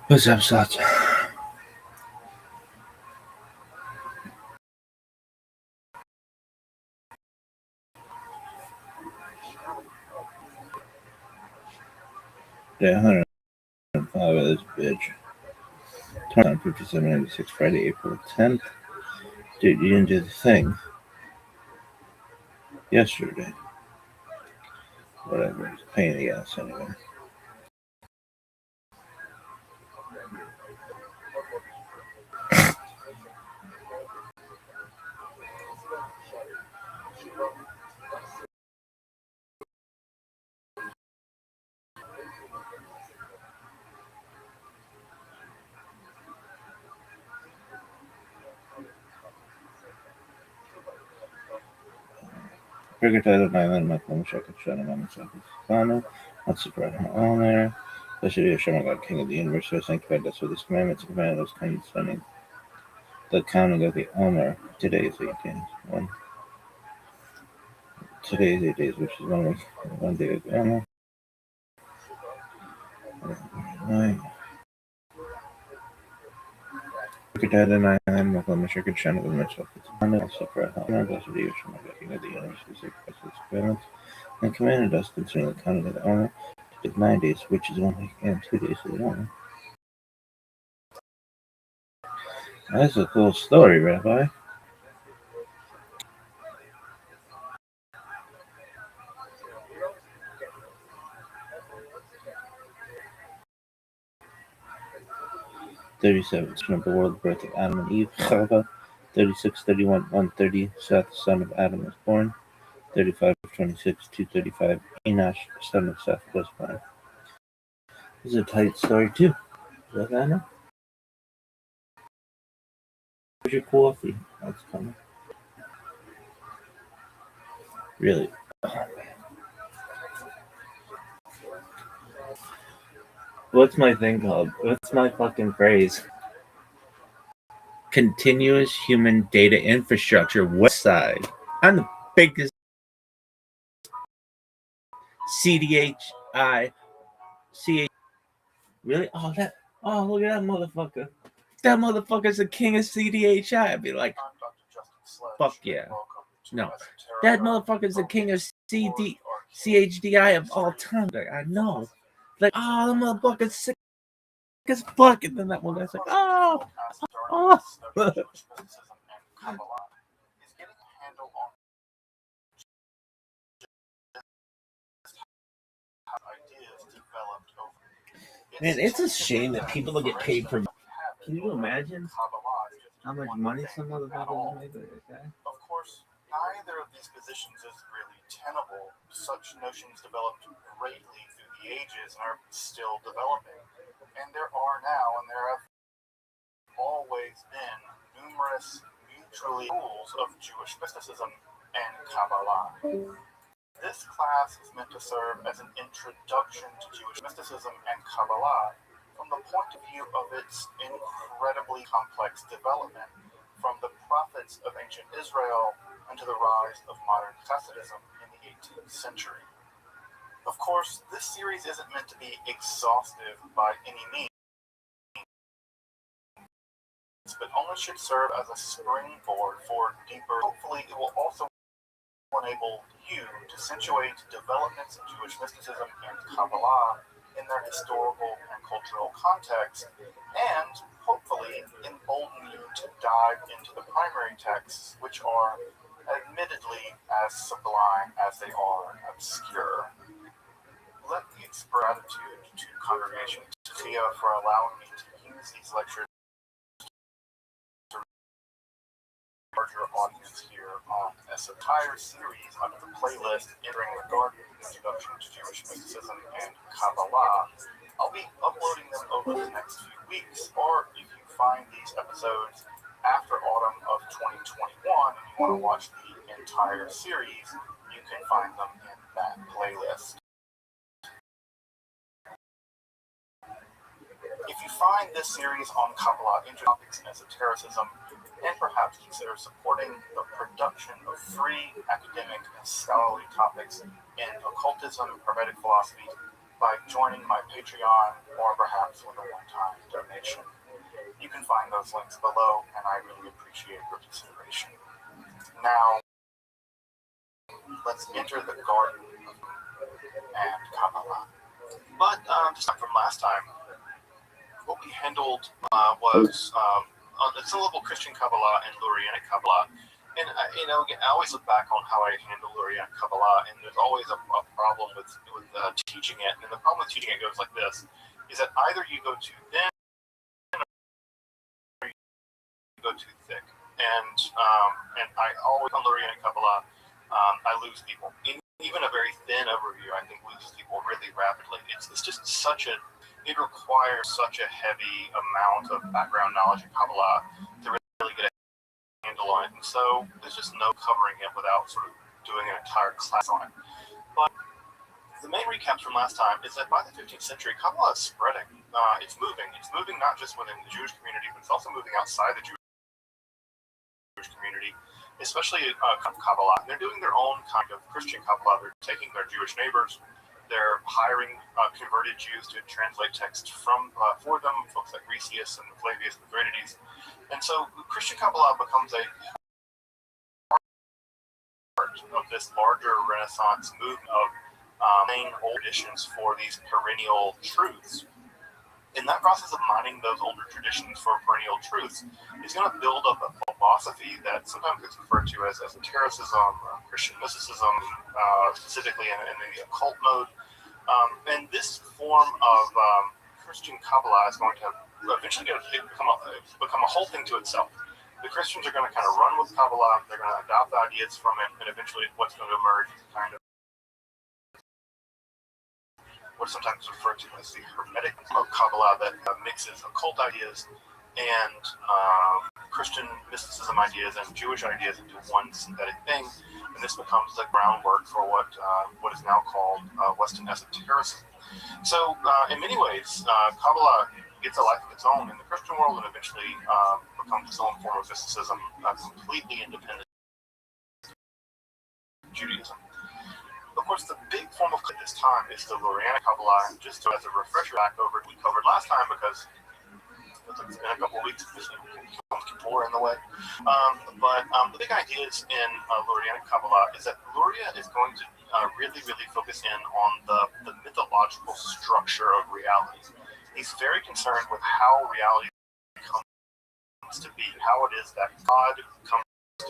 What's up, Sat? Yeah, 105 of this bitch. 5796, Friday, April 10th. Dude, you didn't do the thing yesterday. Whatever, it's a pain in the ass anyway. Title 9, my phone check it, shut him on the second. Final. Let's spread him on there. This should be a show, God, King of the universe, so sanctified us with his commandments, and commanded us kind of spending. The counting of the Omer. Today is 8 days. Today is 8 days, which is 1 week. 1 day of the Omer. 9. Title 9, my phone check it, shut him with myself. It's on also for a help. Blessed be you, show my God, King of the universe, who sanctified us with his commandments, and commanded us concerning the counting of the Omer. 9 days, which is 1 week, and 2 days of the Omer. That's a cool story, Rabbi. Of the world, birth of Adam and Eve, Chava. 36, 31, 130, Seth, son of Adam, was born. 35, 26, 235, Enosh, son of Seth, was born. This is a tight story, too. Is that Anna? Where's your coffee? That's coming. Really? What's my thing called? What's my fucking phrase? Continuous human data infrastructure website. I'm the biggest CDHI. Really? Oh, look at that motherfucker. That motherfucker's the king of CDHI. I'd be like, fuck yeah. No. That motherfucker's the king of CHDI of all time. Like, I know. Like, oh, the motherfucker's sick as fuck. And then that one guy's like, oh. Man, it's a shame that people don't get paid for. Can you imagine how much money some motherfuckers make with this guy? Of course, neither of these positions is really tenable. Such notions developed greatly through the ages and are still developing. And there are now, and there have always been, numerous mutually rules of Jewish mysticism and Kabbalah. This class is meant to serve as an introduction to Jewish mysticism and Kabbalah from the point of view of its incredibly complex development from the prophets of ancient Israel and to the rise of modern Hasidism in the 18th century. Of course, this series isn't meant to be exhaustive by any means, but only should serve as a springboard for deeper. Hopefully, it will also enable you to situate developments in Jewish mysticism and Kabbalah in their historical and cultural context, and hopefully embolden you to dive into the primary texts, which are admittedly as sublime as they are obscure. Let me express gratitude to Congregation Tia for allowing me to use these lectures larger audience here on this entire series under the playlist entering the Garden Introduction to Jewish Mysticism and Kabbalah. I'll be uploading them over the next few weeks, or if you find these episodes after autumn of 2021 and you want to watch the entire series, you can find them in that playlist. If you find this series on Kabbalah, topics, and esotericism and perhaps consider supporting the production of free academic and scholarly topics in occultism and hermetic philosophy by joining my Patreon or perhaps with a one-time donation. You can find those links below, and I really appreciate your consideration. Now, let's enter the garden and Kabbalah. But just from last time, what we handled was syllable Christian Kabbalah and Lurianic Kabbalah. And again, I always look back on how I handle Lurianic Kabbalah, and there's always a problem with teaching it. And the problem with teaching it goes like this: is that either you go too thin or you go too thick. And I always on Lurianic Kabbalah, I lose people. Even a very thin overview, I think, loses people really rapidly. It's just it requires such a heavy amount of background knowledge in Kabbalah to really get a handle on it. And so there's just no covering it without sort of doing an entire class on it. But the main recaps from last time is that by the 15th century, Kabbalah is spreading. It's moving. It's moving not just within the Jewish community, but it's also moving outside the Jewish community, especially Kabbalah. And they're doing their own kind of Christian Kabbalah. They're taking their Jewish neighbors. They're hiring converted Jews to translate text for them, folks like Resius and Flavius and Therides. And so Christian Kabbalah becomes a part of this larger Renaissance movement of main old traditions for these perennial truths. In that process of mining those older traditions for perennial truths, is going to build up a philosophy that sometimes gets referred to as esotericism, Christian mysticism, specifically in the occult mode. And this form of Christian Kabbalah is going to eventually become a whole thing to itself. The Christians are going to kind of run with Kabbalah, they're going to adopt ideas from it, and eventually what's going to emerge is kind of what's sometimes referred to as the hermetic of Kabbalah that mixes occult ideas and Christian mysticism ideas and Jewish ideas into one synthetic thing, and this becomes the groundwork for what is now called Western esotericism. So, in many ways, Kabbalah gets a life of its own in the Christian world, and eventually becomes its own form of mysticism, completely independent of Judaism. Of course, the big form of this time is the Lurianic Kabbalah, and just as a refresher back over what we covered last time, because it's been a couple of weeks, Yom Kippur in the way. But the big ideas in Lurianic Kabbalah is that Luria is going to really, really focus in on the mythological structure of reality. He's very concerned with how reality comes to be, how it is that God comes to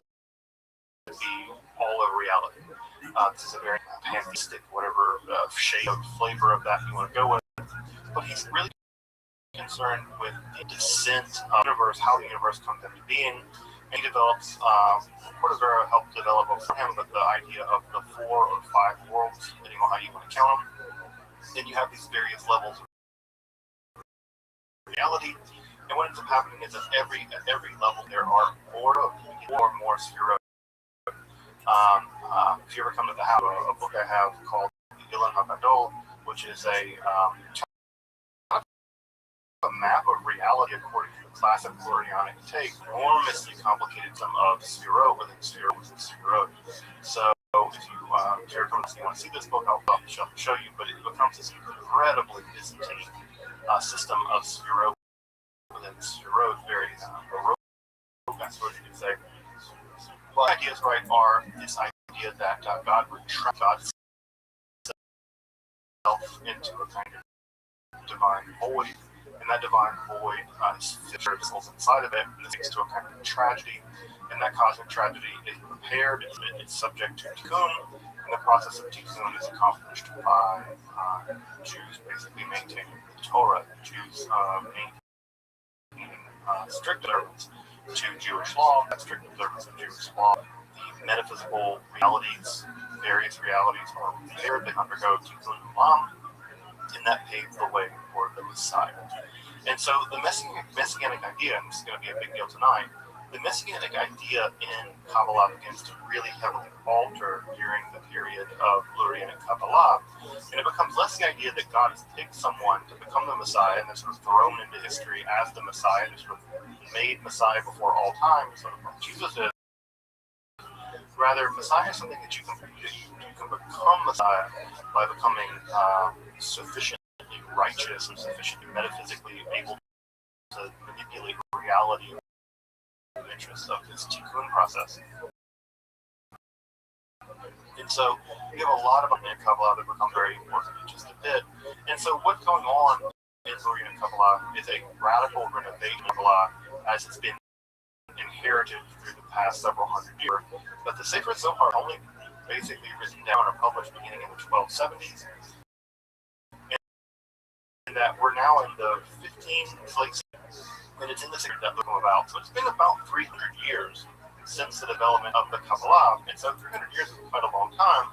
be all of reality. This is a very pantheistic, whatever shade of flavor of that you want to go with. But he's really concerned with the descent of the universe, how the universe comes into being. And he develops, Portavera helped develop for him the idea of the 4 or 5 worlds, depending on how you want to count them. Then you have these various levels of reality. And what ends up happening is that at every level there are more and more spheroids. If you ever come to the house, a book I have called Ilan HaGadol, which is a map of reality according to the classic Lurianic take, enormously complicated sum of Sphero within Sphero within Sphero. So if you want to see this book, I'll show you, but it becomes this incredibly Byzantine system of Sphero within Sphero, very Baroque, that's what you could say. Well, ideas, right, are this idea that God would trap God's self into a kind of divine void, and that divine void is physical inside of it, and this leads to a kind of tragedy, and that cosmic tragedy is repaired, it's subject to tikkun, and the process of tikkun is accomplished by Jews basically maintaining the Torah, Jews maintaining strict observance to Jewish law, strict observance of Jewish law. The metaphysical realities, various realities are repaired, they undergo tikkun olam, and that paves the way for the Messiah. And so the messianic idea, and this is going to be a big deal tonight, the Messianic idea in Kabbalah begins to really heavily alter during the period of Lurian Kabbalah, and it becomes less the idea that God has picked someone to become the Messiah and then sort of thrown into history as the Messiah, and sort of made Messiah before all time, sort of like Jesus is. Rather, Messiah is something that you can become Messiah by becoming sufficiently righteous and sufficiently metaphysically able to manipulate reality and the interests of this tikkun process. And so we have a lot of Kabbalah that become very important in just a bit. And so what's going on in Lurian Kabbalah is a radical renovation of Kabbalah as it's been inherited through the past several hundred years. But the Sefer Zohar only basically written down or published beginning in the 1270s. And that we're now in the 15th, and it's in the Sefer that come about. So it's been about 300 years since the development of the Kabbalah. And so 300 years is quite a long time.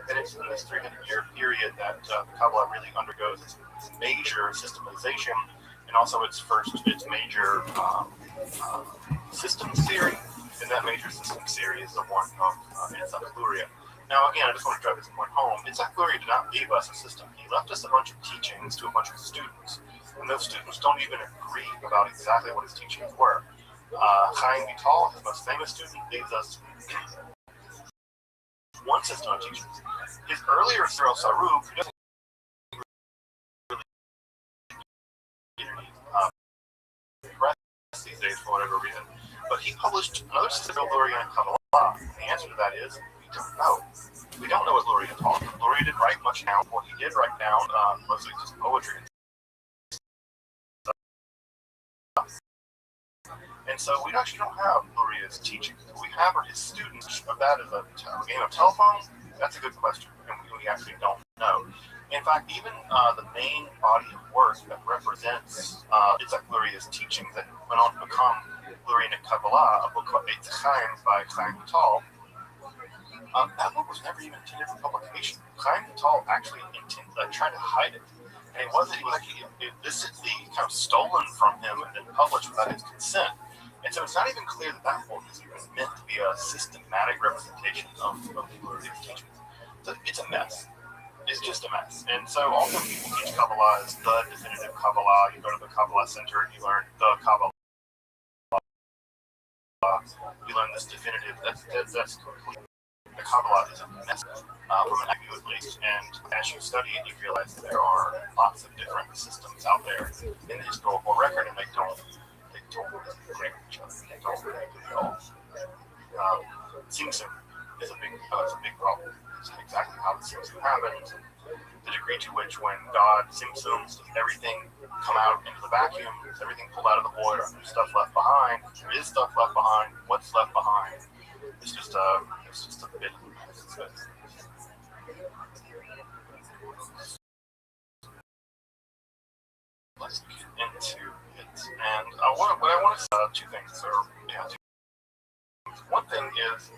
And it's in this 300-year period that the Kabbalah really undergoes its major systematization and also its major systems theory. And that major systems theory is the one of Yitzhak Luria. Now, again, I just want to drive this point home. Yitzhak Luria did not leave us a system. He left us a bunch of teachings to a bunch of students. And those students don't even agree about exactly what his teachings were. Chaim Vital, his most famous student, leads us one system of teachings. His earlier Cyril Sarug, who doesn't really press these days for whatever reason, but he published another system of Luria and Kabbalah. The answer to that is we don't know. We don't know what Luria taught. Luria didn't write much down. What he did write down mostly just poetry. And so we actually don't have Luria's teachings. What we have are his students. Of that is a game of telephone. That's a good question, and we actually don't know. In fact, even the main body of work that represents Yitzhak Luria's teachings that went on to become Lurian Kabbalah, a book called Eitz Chaim by Chaim Vital, that book was never even intended for publication. Chaim Vital actually tried to hide it. And it was actually illicitly kind of stolen from him and then published without his consent. And so it's not even clear that that book is even meant to be a systematic representation of Luria's teachings. So it's a mess. It's just a mess. And so often people teach Kabbalah as the definitive Kabbalah. You go to the Kabbalah Center and you learn the Kabbalah. You learn this definitive. That's complete. The Kabbalah is a mess, from an view at least, and as you study it, you realize that there are lots of different systems out there in the historical record, and they don't really agree with each other. They don't really at all. Tzimtzum is a big problem. It's exactly how the tzimtzum happens, and the degree to which when God tzimtzums, does everything come out into the vacuum? Is everything pulled out of the void? Or is there stuff left behind? There is stuff left behind. What's left behind? It's just a bit. Let's get into it. And I want to say two things. One thing is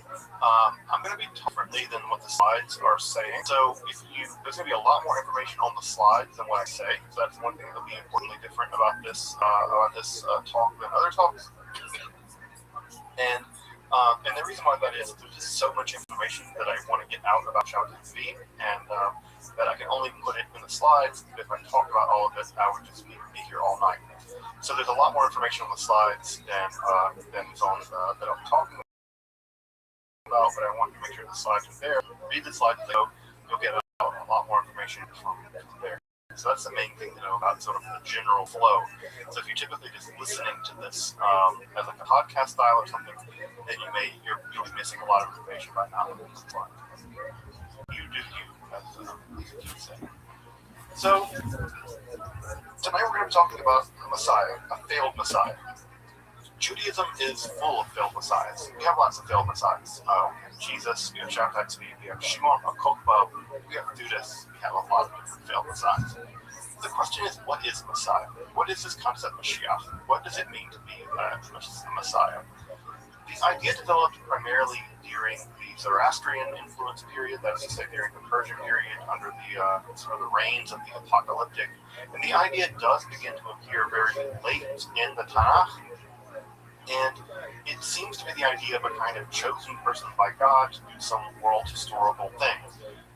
I'm going to be differently than what the slides are saying. So there's going to be a lot more information on the slides than what I say. So that's one thing that will be importantly different about this talk than other talks. And the reason why that is there's just so much information that I want to get out about Shabbat V, and that I can only put it in the slides. If I talk about all of this, I would just be here all night. So there's a lot more information on the slides than is on that I'm talking about, but I want to make sure the slides are there. Read the slides, though, you'll get a lot more information from there. So that's the main thing to know about sort of the general flow. So if you're typically just listening to this as like a podcast style or something, then you'll be missing a lot of information by not looking at the slides. You do you, as you say. So tonight we're going to be talking about a Messiah, a failed Messiah. Judaism is full of failed messiahs. We have lots of failed messiahs. We have Jesus, we have Shabbat Tzvi, we have Shimon, Kokba, we have Judas, we have a lot of different failed messiahs. The question is, what is Messiah? What is this concept of Mashiach? What does it mean to be a Messiah? The idea developed primarily during the Zoroastrian influence period, that is to say during the Persian period, under the sort of the reigns of the apocalyptic. And the idea does begin to appear very late in the Tanakh, And it seems to be the idea of a kind of chosen person by God to do some world historical thing.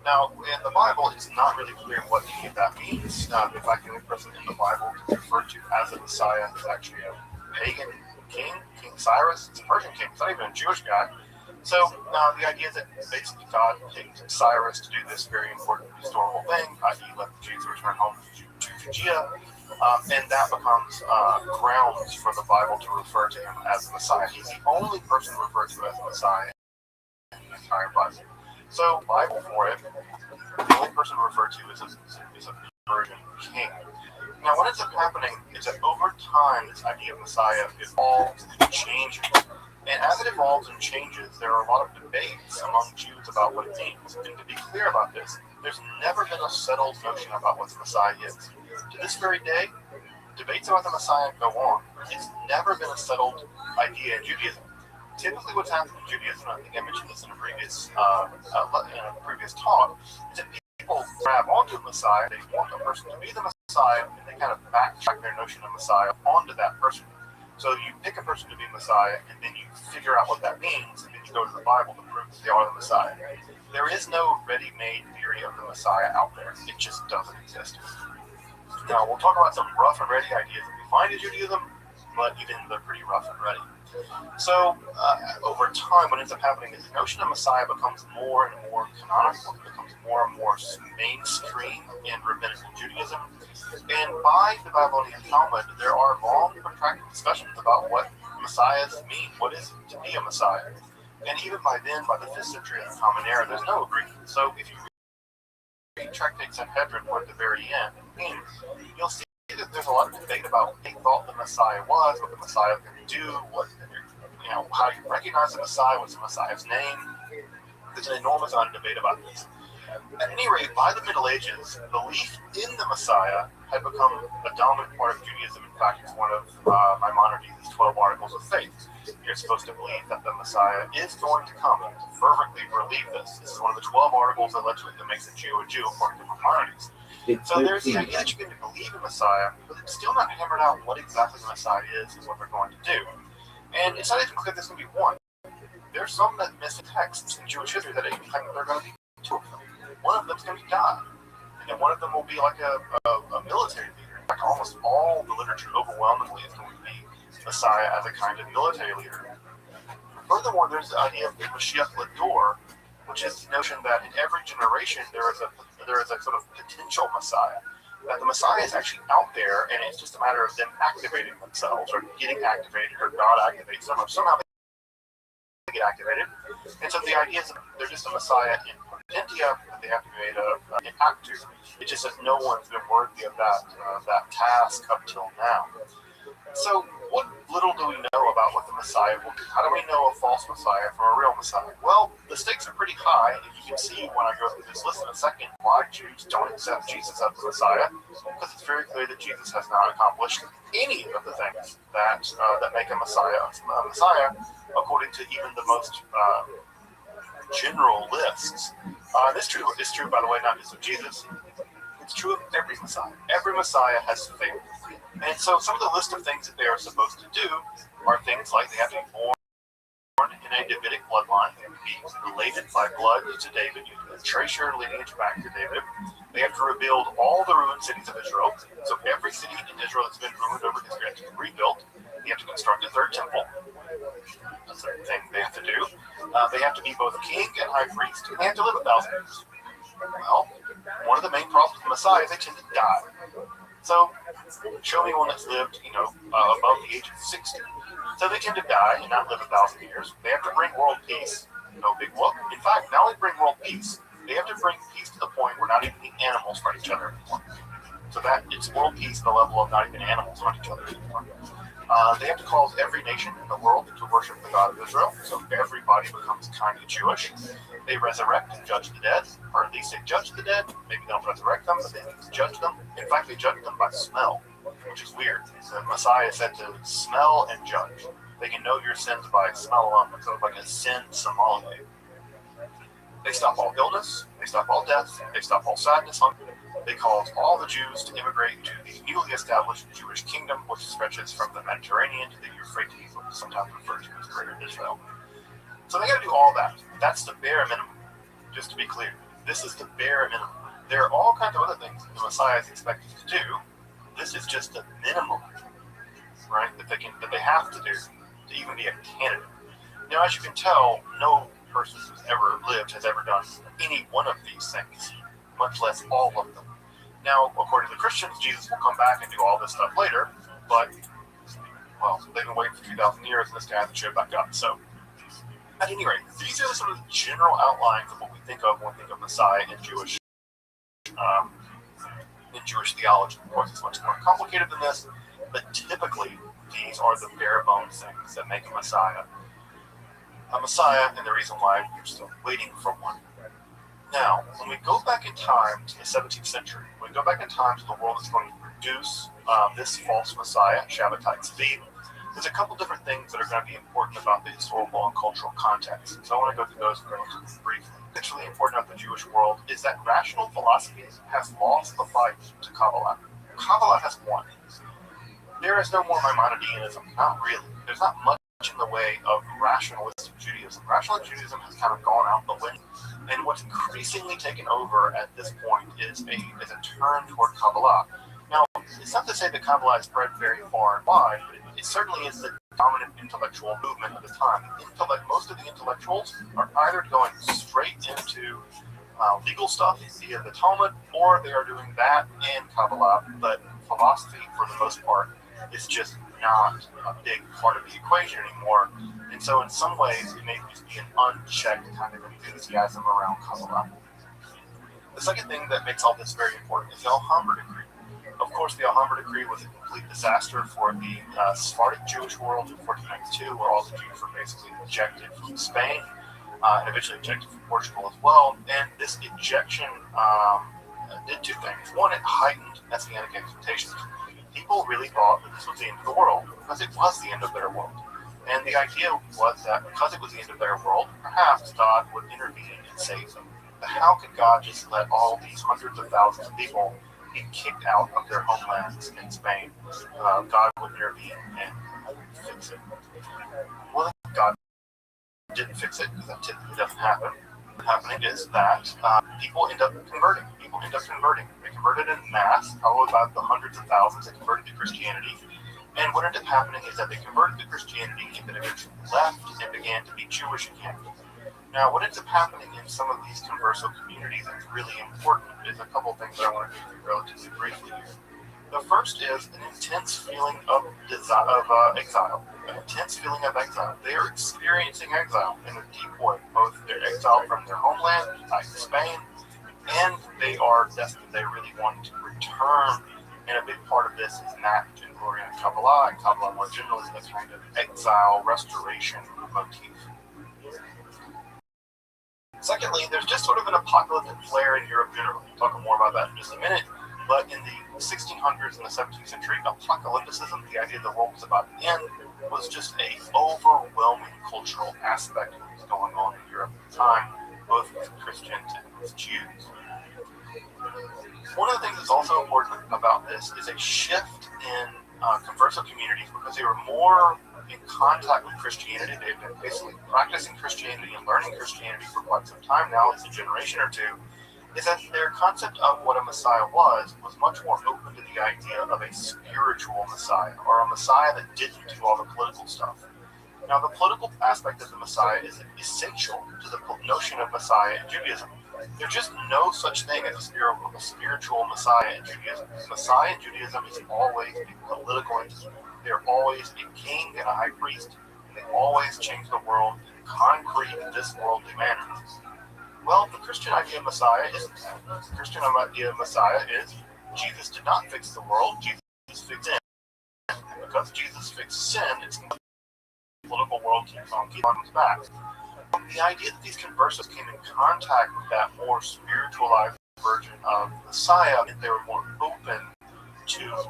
Now, in the Bible, it's not really clear what any of that means. In fact, the only person in the Bible referred to as a Messiah is actually a pagan king, King Cyrus. It's a Persian king. It's not even a Jewish guy. So the idea is that basically God picked Cyrus to do this very important historical thing, i.e. let the Jews return home to Judea, and that becomes grounds for the Bible to refer to him as the Messiah. He's the only person referred to as the Messiah in the entire Bible. So, Bible for it, the only person referred to is a Persian king. Now, what ends up happening is that over time, this idea of Messiah evolves and changes. And as it evolves and changes, there are a lot of debates among Jews about what it means. And to be clear about this, there's never been a settled notion about what the Messiah is. To this very day, debates about the Messiah go on. It's never been a settled idea in Judaism. Typically what's happened in Judaism, I think I mentioned this in a previous talk, is that people grab onto the Messiah, they want a person to be the Messiah, and they kind of backtrack their notion of Messiah onto that person. So you pick a person to be Messiah, and then you figure out what that means, and then you go to the Bible to prove that they are the Messiah. There is no ready-made theory of the Messiah out there. It just doesn't exist. Now, we'll talk about some rough and ready ideas that we find in Judaism, but even they're pretty rough and ready. So, over time, what ends up happening is the notion of Messiah becomes more and more canonical, it becomes more and more mainstream in rabbinical Judaism. And by the Babylonian Talmud, there are long, protracted discussions about what messiahs mean. What is it to be a messiah? And even by then, by the 5th century of the Common Era, there's no agreement. So, if you read Tractate Sanhedrin toward the very end, you'll see that there's a lot of debate about what they thought the Messiah was, what the Messiah was going to do, how you recognize the Messiah, what's the Messiah's name. There's an enormous amount of debate about this. At any rate, by the Middle Ages, belief in the Messiah had become a dominant part of Judaism. In fact, it's one of Maimonides' 12 Articles of Faith. You're supposed to believe that the Messiah is going to come, and fervently believe this. This is one of the 12 articles that makes a Jew, according to Maimonides. So there's the idea that you can believe in Messiah, but it's still not hammered out what exactly the Messiah is and what they're going to do. And it's not even clear there's going to be one. There's some that miss texts in Jewish history that indicate that there are going to be two of them. One of them's going to be God, and one of them will be like a military leader. In fact, almost all the literature overwhelmingly is going to be Messiah as a kind of military leader. Furthermore, there's the idea of the Mashiach Lador, which is the notion that in every generation there is a sort of potential Messiah. That the Messiah is actually out there, and it's just a matter of them activating themselves, or getting activated, or God activates them, or somehow they get activated. And so the idea is that they're just a Messiah in potentia, that they have to be made an act to. It just says no one's been worthy of that task up till now. So what little do we know about what the Messiah will do? How do we know a false Messiah from a real Messiah? Well, the stakes are pretty high, and you can see when I go through this list in a second why Jews don't accept Jesus as the Messiah, because it's very clear that Jesus has not accomplished any of the things that make a Messiah according to even the most general lists. This is true, by the way, not just of Jesus. It's true of every Messiah. Every Messiah has failed. And so some of the list of things that they are supposed to do are things like they have to be born in a Davidic bloodline. They have to be related by blood to David, trace your lineage back to David. They have to rebuild all the ruined cities of Israel. So every city in Israel that's been ruined over history has to be rebuilt. They have to construct a third temple. That's the thing they have to do. They have to be both king and high priest, and they have to live 1,000 years. Well, one of the main problems with the Messiah is they tend to die. So, show me one that's lived, above the age of 60. So they tend to die and not live 1,000 years. They have to bring world peace. No big whoop. In fact, not only bring world peace, they have to bring peace to the point where not even the animals fight each other anymore. So that it's world peace at the level of not even animals fight each other anymore. They have to cause every nation in the world to worship the God of Israel, so everybody becomes kind of Jewish. They resurrect and judge the dead, or at least they judge the dead. Maybe they don't resurrect them, but they judge them. In fact, they judge them by smell, which is weird. The Messiah is said to smell and judge. They can know your sins by smell alone, sort of like a sin sommelier. They stop all illness, they stop all death, they stop all sadness, They called all the Jews to immigrate to the newly established Jewish kingdom, which stretches from the Mediterranean to the Euphrates, which is sometimes referred to as Greater Israel. So they got to do all that. That's the bare minimum. Just to be clear, this is the bare minimum. There are all kinds of other things the Messiah is expected to do. This is just the minimum, right? That they have to do to even be a candidate. Now, as you can tell, no person who's ever lived has ever done any one of these things, much less all of them. Now, according to the Christians, Jesus will come back and do all this stuff later, but, well, they've been waiting for 2,000 years, and this guy hasn't showed back up. So, at any rate, these are the sort of general outlines of what we think of when we think of Messiah in Jewish theology. Of course, it's much more complicated than this, but typically, these are the bare bones things that make a Messiah, and the reason why we're still waiting for one. Now, when we go back in time to the 17th century, when we go back in time to the world that's going to produce this false Messiah, Shabbatai Tzvi, there's a couple different things that are going to be important about the historical and cultural context. So I want to go through those relatively briefly. Actually important about the Jewish world is that rational philosophy has lost the fight to Kabbalah. Kabbalah has won. There is no more Maimonideanism, not really. There's not much in the way of rationalistic Judaism. Rationalist Judaism has kind of gone out the window. And what's increasingly taken over at this point is a turn toward Kabbalah. Now, it's not to say that Kabbalah is spread very far and wide, but it certainly is the dominant intellectual movement of the time. Most of the intellectuals are either going straight into legal stuff via the Talmud, or they are doing that and Kabbalah, but philosophy, for the most part, is just not a big part of the equation anymore. And so in some ways, it may just be an unchecked kind of enthusiasm around Kabbalah. The second thing that makes all this very important is the Alhambra Decree. Of course, the Alhambra Decree was a complete disaster for the Sephardic Jewish world in 1492, where all the Jews were basically ejected from Spain, and eventually ejected from Portugal as well. And this ejection did two things. One, it heightened Messianic expectations. People really thought that this was the end of the world, because it was the end of their world. And the idea was that because it was the end of their world, perhaps God would intervene and save them. But how could God just let all these hundreds of thousands of people be kicked out of their homelands in Spain? God would intervene and fix it. Well, God didn't fix it, because that typically doesn't happen. What's happening is that people end up converting. They converted in mass, probably about the hundreds of thousands that converted to Christianity. And what ended up happening is that they converted to Christianity and then eventually left and began to be Jewish again. Now, what ends up happening in some of these converso communities that's really important is a couple things that I want to go through relatively briefly here. The first is an intense feeling of exile. An intense feeling of exile. They are experiencing exile in a deep way. Both they're exiled from their homeland, like Spain, and they are desperate. They really want to return. And a big part of this is mapped in Gloria and Kabbalah more generally, is the kind of exile restoration motif. Secondly, there's just sort of an apocalyptic flair in Europe generally. We'll talk more about that in just a minute. But in the 1600s and the 17th century, apocalypticism, the idea the world was about to end, was just an overwhelming cultural aspect of what was going on in Europe at the time, both with Christians and with Jews. One of the things that's also important about this is a shift in converso communities, because they were more in contact with Christianity. They've been basically practicing Christianity and learning Christianity for quite some time now, it's a generation or two, is that their concept of what a Messiah was much more open to the idea of a spiritual Messiah, or a Messiah that didn't do all the political stuff. Now, the political aspect of the Messiah is essential to the notion of Messiah in Judaism. There's just no such thing as a spiritual Messiah in Judaism. Messiah in Judaism is always a political entity. They're always a king and a high priest, and they always change the world in concrete, disworldly manners. Well, the Christian idea of Messiah isn't that. The Christian idea of Messiah is Jesus did not fix the world, Jesus fixed sin. And because Jesus fixed sin, it's the political world keeps on back. The idea that these conversos came in contact with that more spiritualized version of Messiah, and they were more open to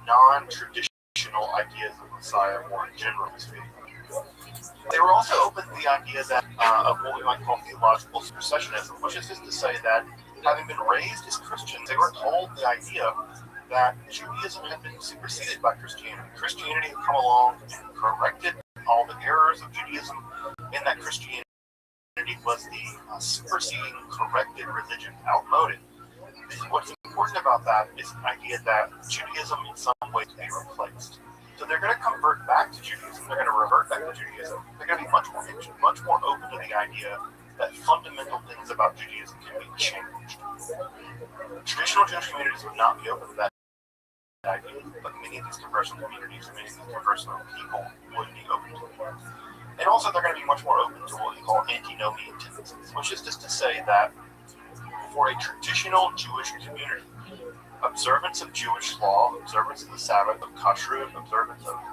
non-traditional ideas of Messiah, more generally speaking. They were also open to the idea that of what we might call theological supersessionism, which is just to say that having been raised as Christians, they were told the idea that Judaism had been superseded by Christianity. Christianity had come along and corrected all the errors of Judaism, and that Christianity was the superseding, corrected religion, outmoded. What's important about that is the idea that Judaism in some way to be replaced. So they're going to convert back to Judaism. They're going to revert back to Judaism. They're going to be much more open to the idea that fundamental things about Judaism can be changed. Traditional Jewish communities would not be open to that idea, but many of these conversion communities, many of these conversion people would be open to it. And also they're going to be much more open to what we call antinomian tendencies, which is just to say that for a traditional Jewish community, observance of Jewish law, observance of the Sabbath, of kashrut,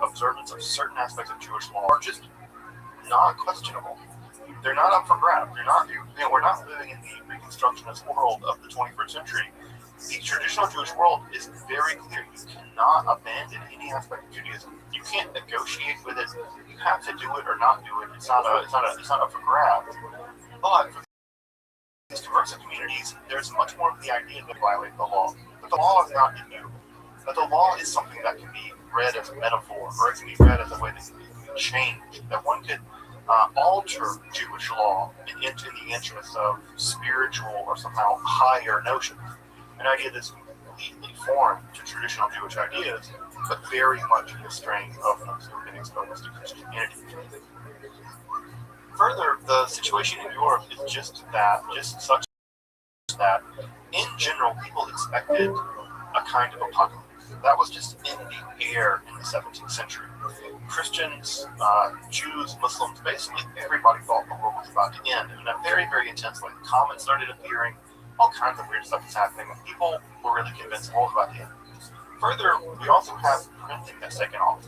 observance of certain aspects of Jewish law are just not questionable. They're not up for grabs. We're not living in the Reconstructionist world of the 21st century. The traditional Jewish world is very clear. You cannot abandon any aspect of Judaism. You can't negotiate with it. You have to do it or not do it. It's not up for grabs. But for these conversion communities, there's much more of the idea that violate the law. But the law is not immutable. But the law is something that can be read as a metaphor, or it can be read as a way that can be changed. That one could alter Jewish law in the interest of spiritual or somehow higher notions. An idea that's completely foreign to traditional Jewish ideas, but very much in the strain of those who have been exposed to Christianity. Further, the situation in Europe is just such that, in general, people expected a kind of apocalypse. That was just in the air in the 17th century. Christians, Jews, Muslims, basically everybody thought the world was about to end in a very, very intense way. Comets started appearing, all kinds of weird stuff was happening, and people were really convinced the world was about to end. Further, we also have printing that's taken off.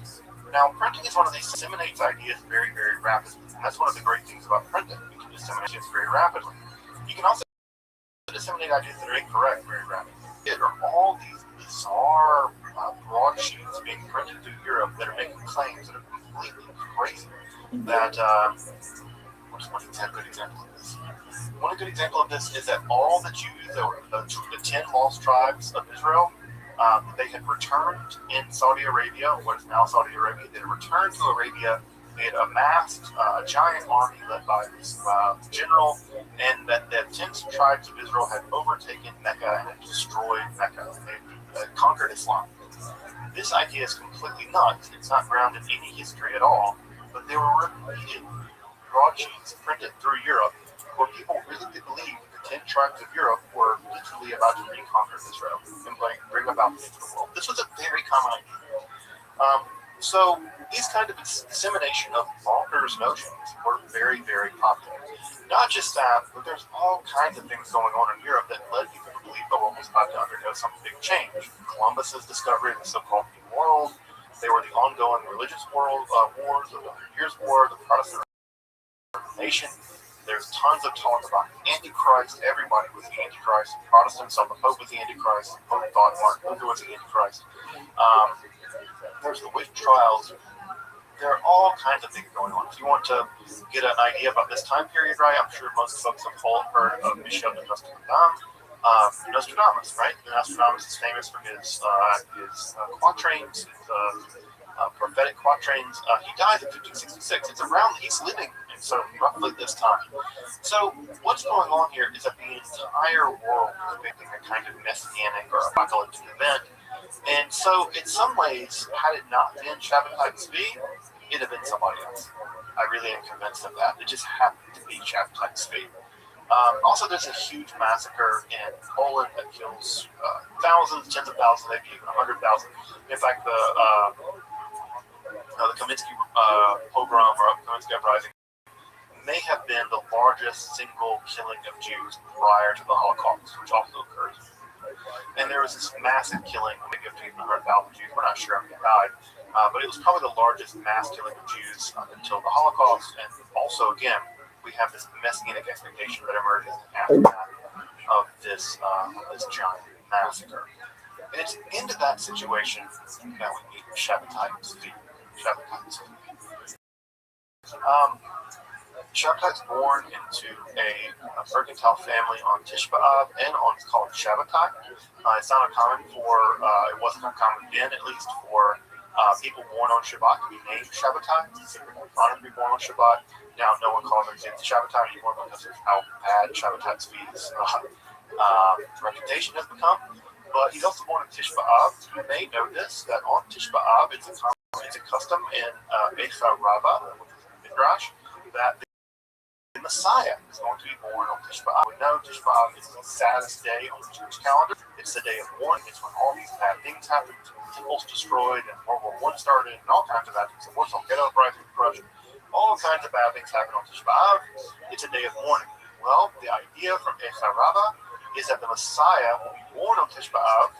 Now, printing is one of these disseminates ideas very, very rapidly. And that's one of the great things about printing. You can disseminate ideas very rapidly. You can also disseminate ideas that are incorrect very rapidly. There are all these bizarre broadsheets being printed through Europe that are making claims that are completely crazy. That, what's one good example of this? One good example of this is that all the Jews, the 10 lost tribes of Israel, they had returned in Saudi Arabia, what is now Saudi Arabia. They had returned to Arabia. They had amassed a giant army led by this general, and that the 10 tribes of Israel had overtaken Mecca and had destroyed Mecca. They had conquered Islam. This idea is completely nuts. It's not grounded in any history at all, but there were repeated broadsheets printed through Europe where people really did believe the 10 tribes of Europe were literally about to reconquer Israel and bring about the end of the world. This was a very common idea. So these kind of dissemination of bonkers notions were very, very popular. Not just that, but there's all kinds of things going on in Europe that led people to believe the world was about to undergo some big change. Columbus's discovery of the so-called New World. They were the ongoing religious wars of the 100 Years' War, the Protestant Reformation. There's tons of talk about the Antichrist. Everybody was the Antichrist. Protestants thought the Pope was the Antichrist. The Pope thought Martin Luther was the Antichrist. There's the witch trials. There are all kinds of things going on. If you want to get an idea about this time period, right, I'm sure most folks have heard of Michel de Nostradamus, right? Nostradamus is famous for his quatrains, his prophetic quatrains. He died in 1566. He's living in sort of roughly this time. So what's going on here is that the entire world is predicting a kind of messianic or apocalyptic event. And so, in some ways, had it not been Shabbatai Tzvi, it'd have been somebody else. I really am convinced of that. It just happened to be Shabbatai Tzvi. Also, there's a huge massacre in Poland that kills thousands, tens of thousands, maybe even 100,000. In fact, the Kaminsky pogrom or Kaminsky uprising may have been the largest single killing of Jews prior to the Holocaust, which also occurs. And there was this massive killing, maybe up to 100,000 Jews. We're not sure how many died, but it was probably the largest mass killing of Jews until the Holocaust. And also, again, we have this messianic expectation that emerges after that of this giant massacre. And it's into that situation that we meet Shabbatai Tzvi. Shabbatai's born into a mercantile family on Tish B'Av and on called Shabbatai. It's not uncommon for, it wasn't uncommon then at least, for people born on Shabbat to be named Shabbatai. People were honored to be born on Shabbat. Now no one calls their kids Shabbatai anymore because of how bad Shabbatai's reputation has become. But he's also born on Tish B'Av. You may know this, that on Tish B'Av, it's a custom in ViralRabbi, which is in Midrash, that the Messiah is going to be born on Tish B'Av. We know Tish B'Av is the saddest day on the Jewish calendar. It's the day of mourning. It's when all these bad things happened. Temples destroyed, and World War I started, and all kinds of bad things. The Warsaw Ghetto uprising, corruption, all kinds of bad things happen on Tish B'Av. It's a day of mourning. Well, the idea from ViralRabbi is that the Messiah will be born on Tish B'Av.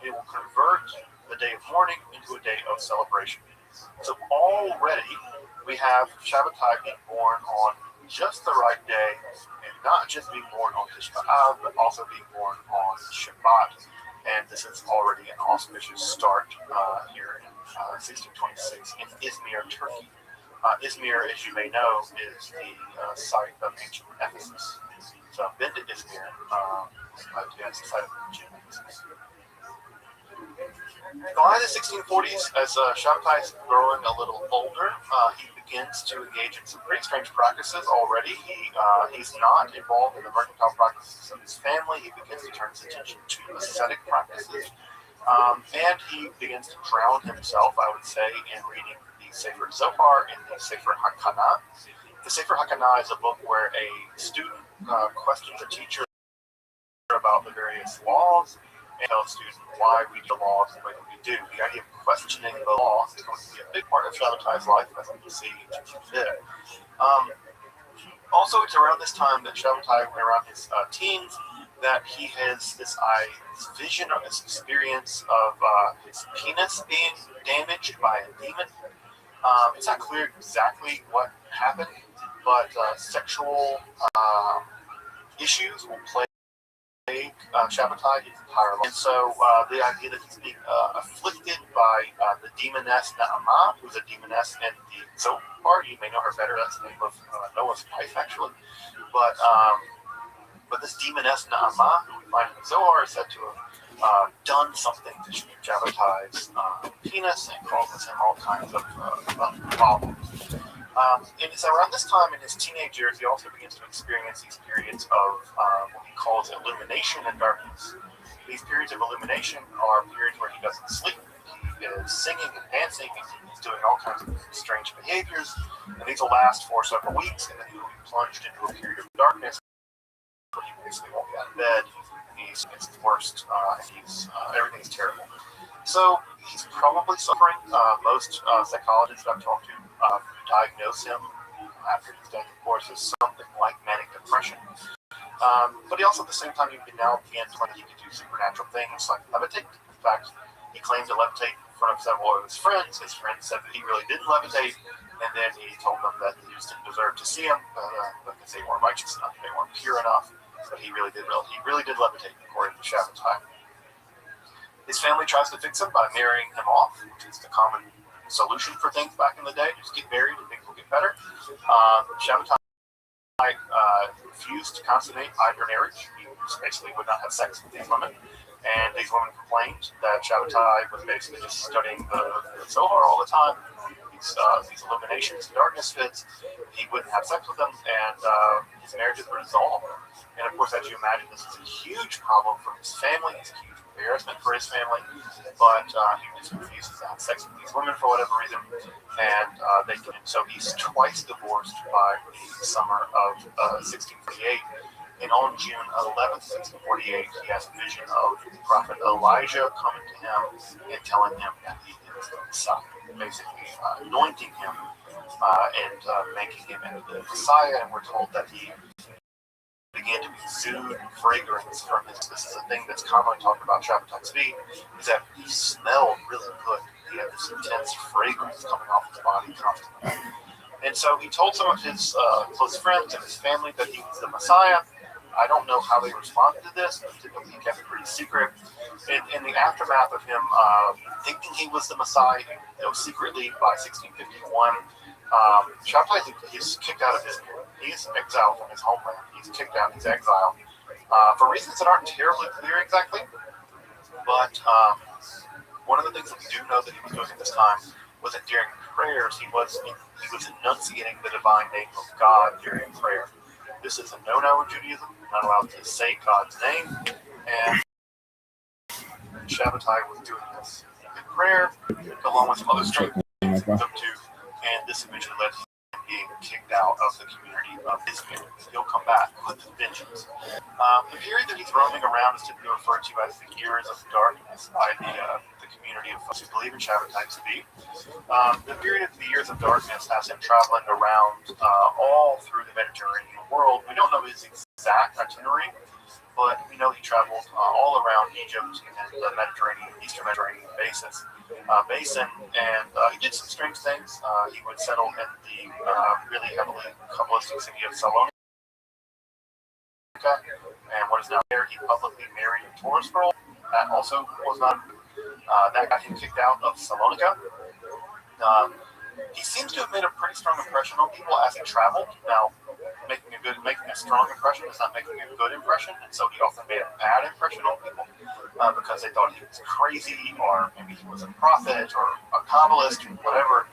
It will convert the day of mourning into a day of celebration. So already we have Shabbatai being born on just the right day, and not just being born on Tish B'Av, but also being born on Shabbat. And this is already an auspicious start here in 1626 in Izmir, Turkey. Izmir, as you may know, is the site of ancient Ephesus. So I've been to Izmir. It's the site of ancient Ephesus. By the 1640s, as Shabbatai is growing a little older, he begins to engage in some pretty strange practices already. He's not involved in the mercantile practices of his family. He begins to turn his attention to ascetic practices. And he begins to drown himself, I would say, in reading the Sefer Zohar and the Sefer Hakana. The Sefer Hakana is a book where a student questions a teacher about the various laws, and tell a student why we do the laws the way that we do. The idea of questioning the law is going to be a big part of Shabbatai's life, as we will see there. Also, it's around this time that Shabbatai, around his teens, that he has this vision or this experience of his penis being damaged by a demon. It's not clear exactly what happened, but sexual issues will plague Shabbatai his entire life. And so the idea that he's being afflicted by the demoness Na'amah, who's a demoness in the Zohar, you may know her better, that's the name of Noah's wife actually. But this demoness Na'amah, who we find in the Zohar, is said to have done something to Shabbatai's penis and causes him all kinds of problems. And it's around this time in his teenage years, he also begins to experience these periods of what he calls illumination and darkness. These periods of illumination are periods where he doesn't sleep. He is singing and dancing, and he's doing all kinds of strange behaviors. And these will last for several weeks, and then he will be plunged into a period of darkness where he basically won't get out of bed. It's the worst, and everything's terrible. So he's probably suffering. Most psychologists I've talked to diagnose him after his death, of course, as something like manic depression. But he also, at the same time, he can now begin to claim he can do supernatural things like levitate. In fact, he claimed to levitate in front of several of his friends. His friends said that he really didn't levitate, and then he told them that he just didn't deserve to see him because they weren't righteous enough, they weren't pure enough. But he really did levitate, according to Shabbatai. His family tries to fix him by marrying him off, which is the common solution for things back in the day. Just get married and things will get better. Shabbatai refused to consummate either marriage. He basically would not have sex with these women. And these women complained that Shabbatai was basically just studying the Zohar all the time. These illuminations and darkness fits. He wouldn't have sex with them, and his marriages were dissolved. And of course, as you imagine, this is a huge problem for his family. It's a huge embarrassment for his family. But he just refuses to have sex with these women for whatever reason. And so he's twice divorced by the summer of 1648. And on June 11th, 1648, he has a vision of the prophet Elijah coming to him and telling him that he is the Messiah, basically anointing him and making him into the Messiah. And we're told that he began to exude fragrance from his. This is a thing that's commonly talked about Shabbatai's feet, is that he smelled really good. He had this intense fragrance coming off his body constantly. And so he told some of his close friends and his family that he was the Messiah. I don't know how they responded to this, but typically he kept it pretty secret. In the aftermath of him thinking he was the Messiah, secretly by 1651, Shabbatai is kicked out of Izmir. he's exiled from his homeland. He's kicked out. He's exiled for reasons that aren't terribly clear exactly. But one of the things that we do know that he was doing at this time was that during prayers he was enunciating the divine name of God during prayer. This is a no-no in Judaism. You're not allowed to say God's name, and Shabbatai was doing this in prayer, along with some other strange things he was up to, and this eventually led to him being kicked out of the community of his community. He'll come back with vengeance. The period that he's roaming around is typically referred to as the years of darkness by the community of folks who believe in Shabbatai to be. The period of the years of darkness has him traveling around all through the Mediterranean world. We don't know his exact itinerary, but we know he traveled all around Egypt and the Mediterranean, Eastern Mediterranean basin, and he did some strange things. He would settle in the really heavily Kabbalistic city of Salonika, and what is now there. He publicly married a Torah scroll. That also was not. That got him kicked out of Salonika. He seems to have made a pretty strong impression on people as he traveled. Now, making a strong impression is not making a good impression, and so he often made a bad impression on people because they thought he was crazy, or maybe he was a prophet or a Kabbalist or whatever.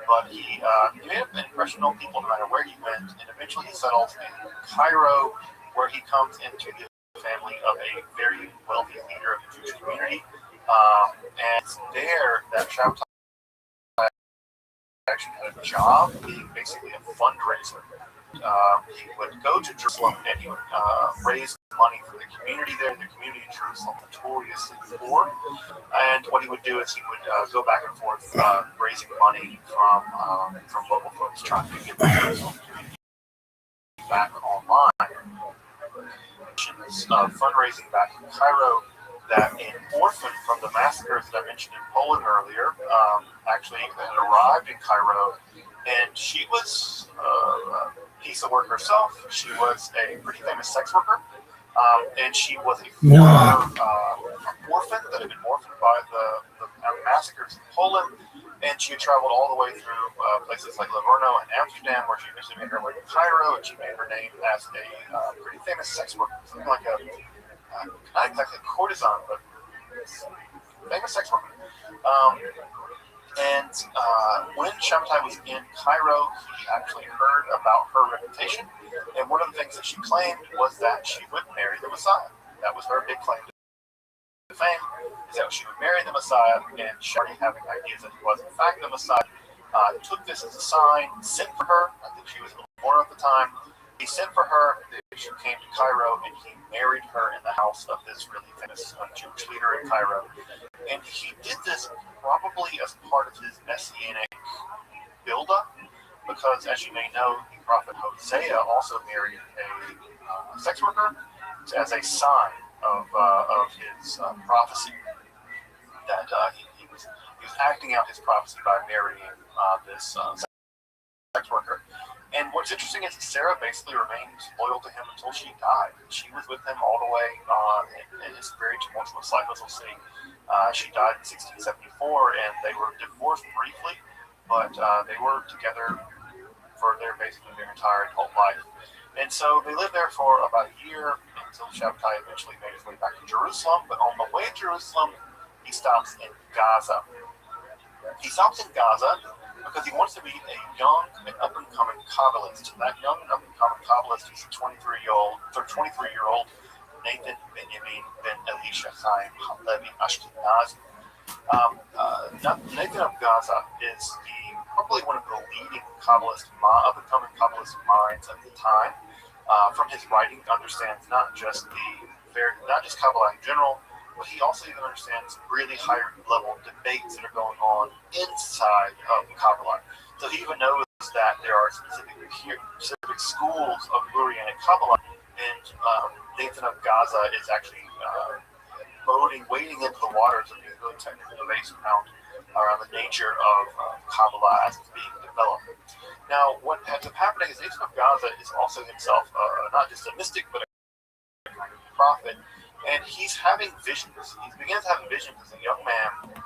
But he made an impression on people no matter where he went, and eventually he settled in Cairo, where he comes into the family of a very wealthy leader of the Jewish community, and it's there that Shabbatai actually had a job being basically a fundraiser. He would go to Jerusalem and he would raise money for the community there. The community in Jerusalem notoriously poor, and what he would do is he would go back and forth raising money from local folks trying to get the Jerusalem community back online. Fundraising back in Cairo, that an orphan from the massacres that I mentioned in Poland earlier actually had arrived in Cairo, and she was a piece of work herself. She was a pretty famous sex worker, and she was a former orphan that had been orphaned by the massacres in Poland, and she had traveled all the way through places like Livorno and Amsterdam, where she eventually made her way to Cairo, and she made her name as a pretty famous sex worker, something like a not exactly a courtesan, but famous sex worker. When Shabbatai was in Cairo, he actually heard about her reputation, and one of the things that she claimed was that she would marry the Messiah. That was her big claim to fame, is that she would marry the Messiah, and she already having ideas that he was in fact the Messiah. Took this as a sign, sent for her. I think she was a little more at the time. He sent for her. She came to Cairo, and he married her in the house of this really famous Jewish leader in Cairo. And he did this probably as part of his messianic buildup, because, as you may know, the prophet Hosea also married a sex worker as a sign of his prophecy that he was acting out his prophecy by marrying this sex worker. And what's interesting is Sarah basically remained loyal to him until she died. She was with him all the way in his very tumultuous life, as we'll see. She died in 1674, and they were divorced briefly, but they were together for basically their entire adult life. And so they lived there for about a year until Shabbatai eventually made his way back to Jerusalem. But on the way to Jerusalem, he stops in Gaza. He stops in Gaza because he wants to meet a young and up-and-coming Kabbalist. That young and up-and-coming Kabbalist is a 23-year-old Nathan Benjamin Ben Elisha Chaim Halevi Ashkenazi. Nathan of Gaza is probably one of the leading up-and-coming Kabbalist minds of the time. From his writing, understands not just Kabbalah in general, but he also even understands really higher level debates that are going on inside of Kabbalah. So he even knows that there are specific schools of Urianic Kabbalah, and Nathan of Gaza is actually wading into the waters of these really technical debates around the nature of Kabbalah as it's being developed. Now, what ends up happening is Nathan of Gaza is also himself not just a mystic, but a prophet. And he's having visions. He begins having visions as a young man,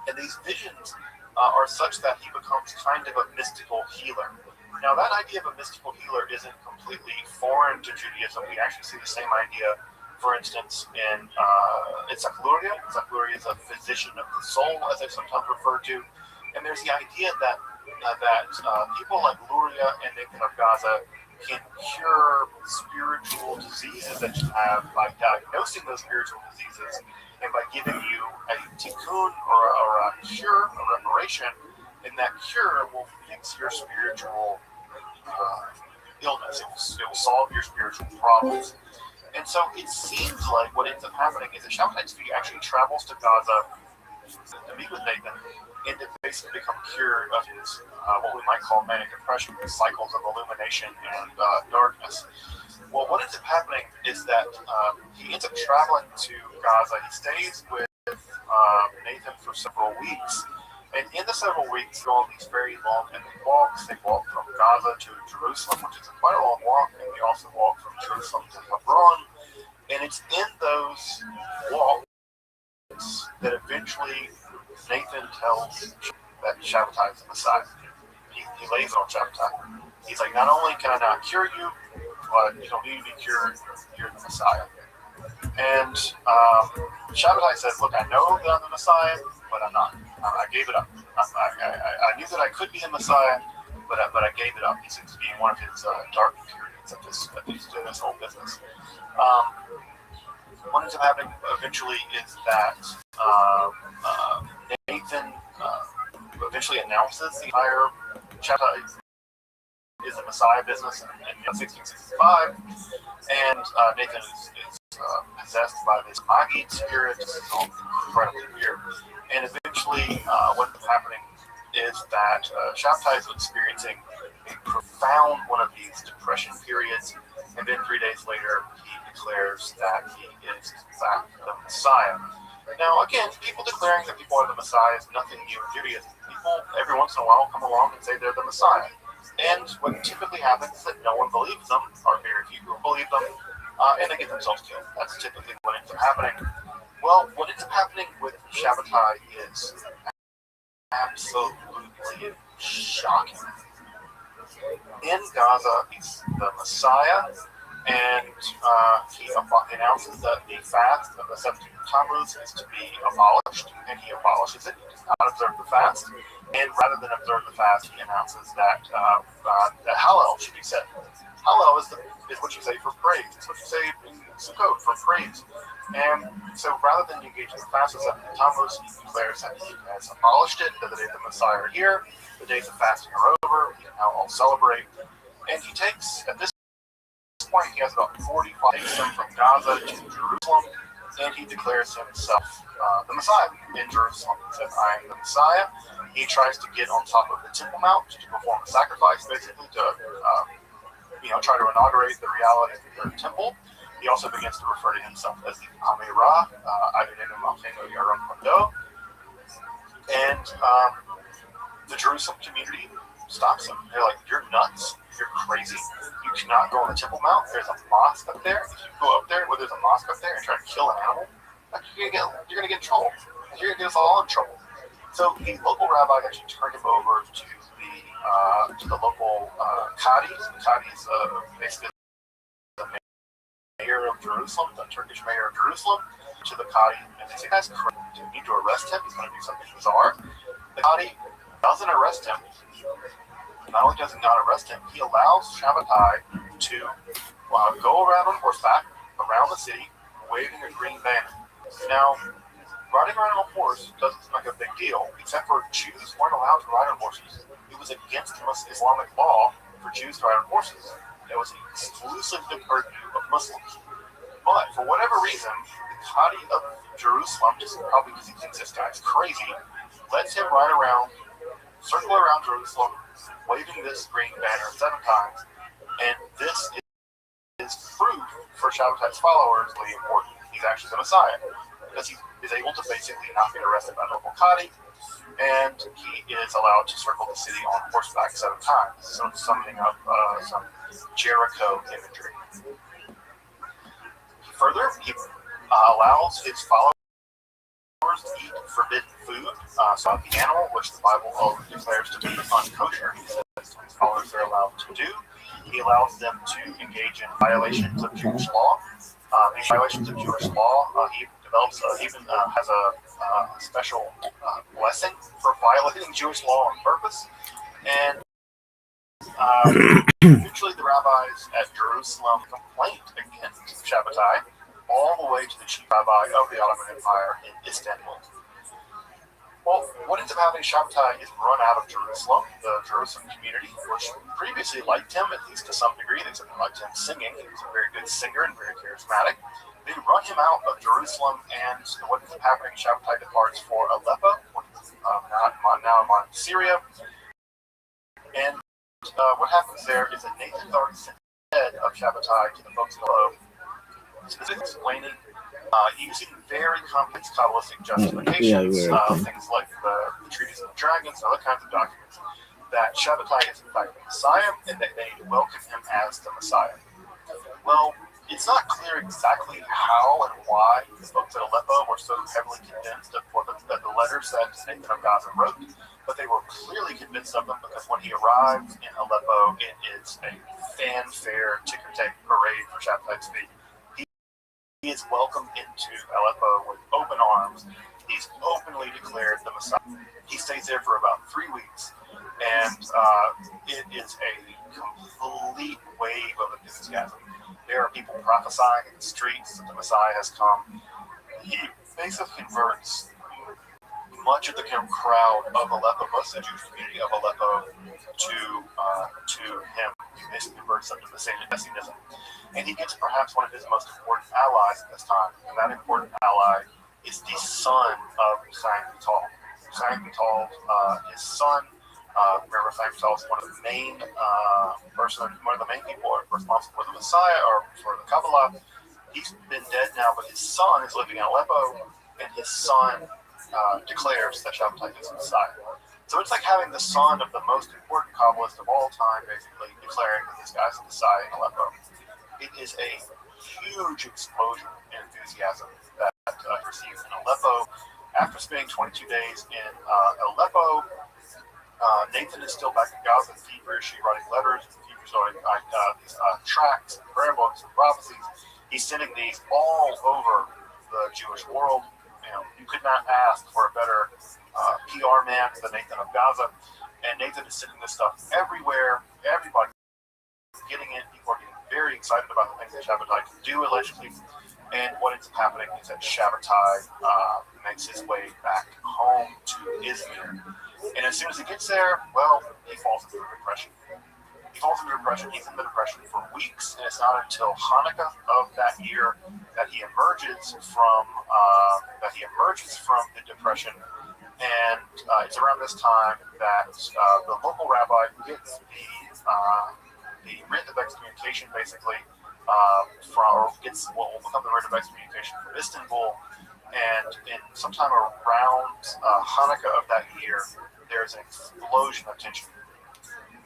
and these visions are such that he becomes kind of a mystical healer. Now, that idea of a mystical healer isn't completely foreign to Judaism. We actually see the same idea, for instance, in Luria. Luria is a physician of the soul, as they sometimes refer to. And there's the idea that people like Luria and Nathan of Gaza can cure spiritual diseases that you have by diagnosing those spiritual diseases and by giving you a tikkun or a cure, a reparation, and that cure will fix your spiritual illness. It will solve your spiritual problems. And so it seems like what ends up happening is that Shabbatai Tzvi actually travels to Gaza to meet with Nathan and to basically become cured of his what we might call manic depression, cycles of illumination and darkness. Well, what ends up happening is that he ends up traveling to Gaza. He stays with Nathan for several weeks. And in the several weeks, go on these very long epic walks. They walk from Gaza to Jerusalem, which is quite a long walk, and they also walk from Jerusalem to Hebron. And it's in those walks that eventually Nathan tells that Shabbatai is the Messiah. He lays it on Shabbatai. He's like, not only can I not cure you, but you don't need to be cured, you're the Messiah. And Shabbatai says, look, I know that I'm the Messiah, but I'm not. I gave it up. I knew that I could be the Messiah, but I gave it up. He seems to be in one of his dark periods of this whole business. What ends up happening eventually is that Nathan eventually announces the entire Shabbatai is the Messiah business in 1665, and Nathan is possessed by this Magid spirit. This is all incredibly weird. And eventually, what is happening is that Shabbatai is experiencing a profound one of these depression periods, and then 3 days later, he declares that he is, in fact, the Messiah. Now, again, people declaring that people are the Messiah is nothing new in Judaism. People, every once in a while, come along and say they're the Messiah. And what typically happens is that no one believes them, or very few people believe them, and they get themselves killed. That's typically what ends up happening. Well, what ends up happening with Shabbatai is absolutely shocking. In Gaza, he's the Messiah, and he announces that the fast of the 17th Tammuz is to be abolished, and he abolishes it. He does not observe the fast, and rather than observe the fast, he announces that that Hallel should be said. Hallel is what you say for praise. It's what you say in Sukkot for praise. And so rather than engage in the fast of 17th Tammuz, he declares that he has abolished it, that the days of the Messiah are here, the days of fasting are over, we can now all celebrate. And he takes, at this point, he has about 45 takes them from Gaza to Jerusalem, and he declares himself the Messiah in Jerusalem. He says, I am the Messiah. He tries to get on top of the Temple Mount to perform a sacrifice, basically to try to inaugurate the reality of the third temple. He also begins to refer to himself as the Amirah, Adonenu Malkeinu Yaron Kondo. And the Jerusalem community stops him. They're like, you're nuts. You're crazy. You cannot go on the Temple Mount. There's a mosque up there. If you go up there where there's a mosque up there and try to kill an animal, you're going to get in trouble. You're going to get us all in trouble. So the local rabbi actually turned him over to the local Qadi. The Qadi is basically the mayor of Jerusalem, the Turkish mayor of Jerusalem, to the Qadi. And they say, that's crazy. You need to arrest him. He's going to do something bizarre. The Qadi doesn't arrest him. Not only does he not arrest him, he allows Shabbatai to go around on horseback around the city, waving a green banner. Now, riding around on a horse doesn't seem like a big deal, except for Jews weren't allowed to ride on horses. It was against Islamic law for Jews to ride on horses. It was exclusive to the purview of Muslims. But for whatever reason, the Qadi of Jerusalem, just probably because he thinks this guy's crazy, lets him ride around, circle around Jerusalem, waving this green banner 7 times. And this is proof for Shabbatai's followers really important. He's actually the Messiah, because he is able to basically not get arrested by local Qadi, and he is allowed to circle the city on horseback 7 times, so summoning up some Jericho imagery. Further, he allows his followers to eat forbidden food, so the animal, which the Bible declares to be unkosher, he says to his scholars are allowed to do. He allows them to engage in violations of Jewish law. These violations of Jewish law, he develops, even has a special blessing for violating Jewish law on purpose. And eventually the rabbis at Jerusalem complained against Shabbatai all the way to the chief rabbi of the Ottoman Empire in Istanbul. Well, what ends up happening, Shabbatai is run out of Jerusalem, the Jerusalem community, which previously liked him, at least to some degree. They certainly liked him singing. He was a very good singer and very charismatic. They run him out of Jerusalem, and what ends up happening, Shabbatai departs for Aleppo, now in modern Syria. And what happens there is that Nathan already sent the head of Shabbatai to the folks in Aleppo, specifically explaining using very complex Kabbalistic justifications, things like the treatise of the dragons and other kinds of documents, that Shabbatai is in fact the Messiah and that they need to welcome him as the Messiah. Well, it's not clear exactly how and why the folks at Aleppo were so heavily convinced of the letters that Nathan of Gaza wrote, but they were clearly convinced of them because when he arrived in Aleppo, it is a fanfare, ticker-tape parade for Shabbatai to be. He is welcomed into Aleppo with open arms. He's openly declared the Messiah. He stays there for about 3 weeks, and it is a complete wave of enthusiasm. There are people prophesying in the streets that the Messiah has come. He basically converts much of the crowd of Aleppo, most of the Jewish community of Aleppo, to him. He basically converts them to Messianism. And he gets perhaps one of his most important allies at this time. And that important ally is the son of Hussein Vital. Hussein Vital, his son, remember Hussein Vital is one of the main people responsible for the Messiah or for the Kabbalah. He's been dead now, but his son is living in Aleppo, and his son declares that Shabbatai is the Messiah. So it's like having the son of the most important Kabbalist of all time basically declaring that this guy's the Messiah in Aleppo. It is a huge explosion in enthusiasm that receives in Aleppo. After spending 22 days in Aleppo, Nathan is still back in Gaza, feverishly writing letters, feverishly writing these tracts, prayer books, and prophecies. He's sending these all over the Jewish world. You could not ask for a better PR man than Nathan of Gaza. And Nathan is sending this stuff everywhere. Everybody's getting it. People are getting very excited about the things that Shabbatai can do, allegedly. And what ends up happening is that Shabbatai makes his way back home to Izmir. And as soon as he gets there, well, he falls into depression. He's in the depression for weeks, and it's not until Hanukkah of that year that he emerges from the depression. And it's around this time that the local rabbi gets the writ of excommunication, basically, will become the writ of excommunication from Istanbul. And sometime around Hanukkah of that year, there's an explosion of tension.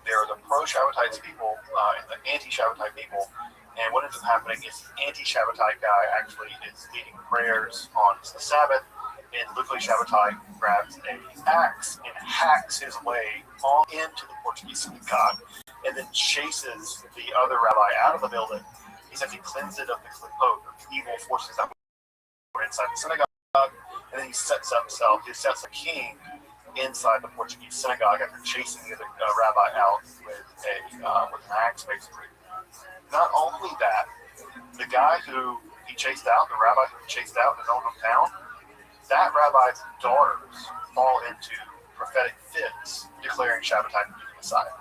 There are the pro-Shabbatai people and the anti-Shabbatai people. And what ends up happening is the anti-Shabbatai guy actually is leading prayers on the Sabbath. And Luckily Shabbatai grabs an axe and hacks his way all into the Portuguese synagogue and then chases the other rabbi out of the building. He says he cleansed it of the evil forces that were inside the synagogue. And then he sets a king inside the Portuguese synagogue after chasing the other rabbi out with an axe, basically. Not only that, the guy who he chased out, the rabbi who he chased out in his own hometown, that rabbi's daughters fall into prophetic fits, declaring Shabbatai to be the Messiah.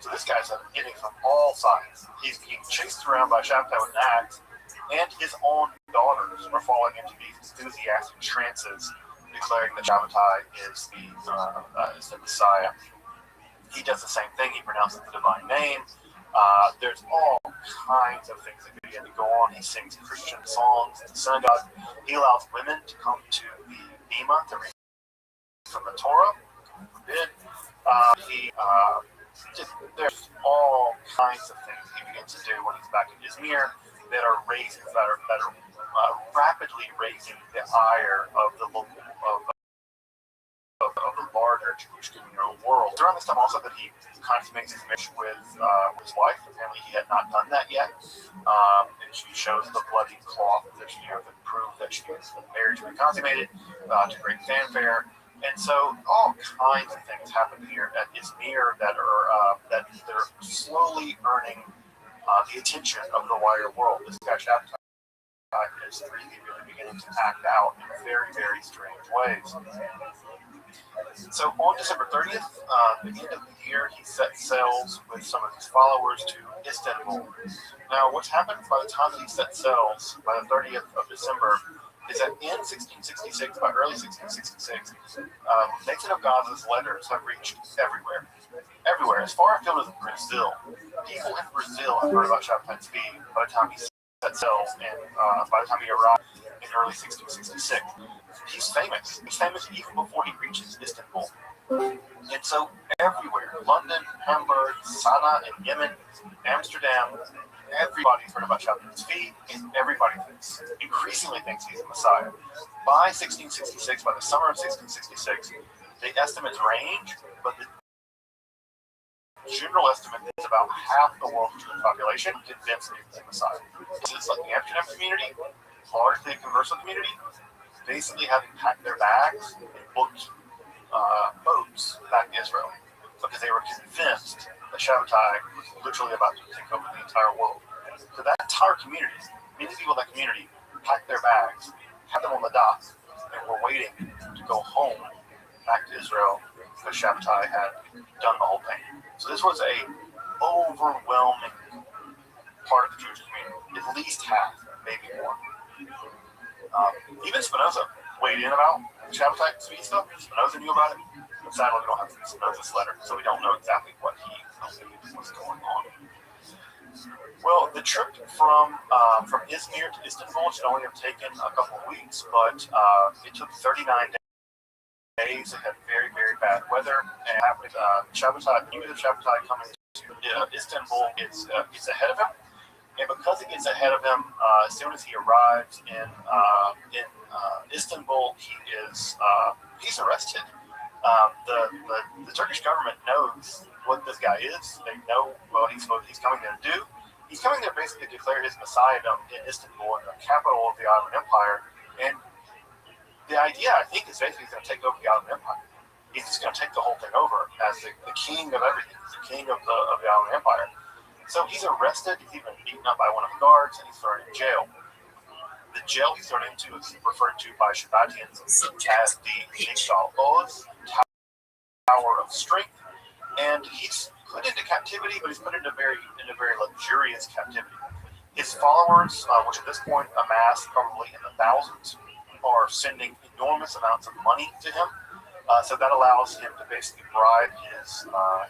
So this guy's getting from all sides. He's being chased around by Shabbatai with an axe, and his own daughters are falling into these enthusiastic trances, declaring that Shabbatai is the Messiah. He does the same thing. He pronounces the divine name. There's all kinds of things that begin to go on. He sings Christian songs in the synagogue. He allows women to come to the bima to read from the Torah. There's all kinds of things he begins to do when he's back in Izmir that are rapidly raising the ire of the larger entire Jewish communal world. During this time also that he consummates his marriage with his wife. Apparently he had not done that yet. And she shows the bloody cloth that that proved that the marriage had been consummated to great fanfare. And so all kinds of things happen here at Izmir that they're slowly earning the attention of the wider world. This guy Shabbatai is really beginning to act out in very, very strange ways. So on December 30th, the end of the year, he set sails with some of his followers to Istanbul. Now, what's happened by the time he set sails by the 30th of December is that in 1666, by early 1666, Nathan of Gaza's letters have reached everywhere. Everywhere, as far afield as Brazil. People in Brazil have heard about Shabbatai Tzvi by the time he set sail, and by the time he arrived in early 1666. He's famous. He's famous even before he reaches Istanbul. And so everywhere, London, Hamburg, Sana'a in Yemen, Amsterdam, everybody's heard about Shabbatai Tzvi, and everybody increasingly thinks he's the Messiah. By 1666, by the summer of 1666, the estimates range, but the general estimate is about half the world's Jewish population convinced he's the Messiah. It's like the Amsterdam community, largely a converso community, basically having packed their bags and booked boats back to Israel because they were convinced that Shabbatai was literally about to take over the entire world. So that entire community, many people in that community, packed their bags, had them on the dock, and were waiting to go home back to Israel because Shabbatai had done the whole thing. So this was a overwhelming part of the Jewish community, at least half, maybe more. Even Spinoza weighed in about Shabbatai Tzvi stuff. Spinoza knew about it. But sadly, we don't have Spinoza's letter, so we don't know exactly what he believed was going on. Well, the trip from Izmir to Istanbul should only have taken a couple of weeks, but it took 39 days. It had very, very bad weather, and Shabbatai, news of Shabbatai coming to Istanbul is ahead of him. And because it gets ahead of him, as soon as he arrives in Istanbul, he's arrested. The Turkish government knows what this guy is. They know what he's coming there to do. He's coming there basically to declare his messiahdom in Istanbul, in the capital of the Ottoman Empire. And the idea, I think, is basically he's going to take over the Ottoman Empire. He's just going to take the whole thing over as the king of everything. He's the king of the Ottoman Empire. So he's arrested, he's even beaten up by one of the guards, and he's thrown in jail. The jail he's thrown into is referred to by Shabbatians as the Migdal Oz, Tower of Strength, and he's put into captivity, but he's put into very luxurious captivity. His followers, which at this point amass probably in the thousands, are sending enormous amounts of money to him. So that allows him to basically bribe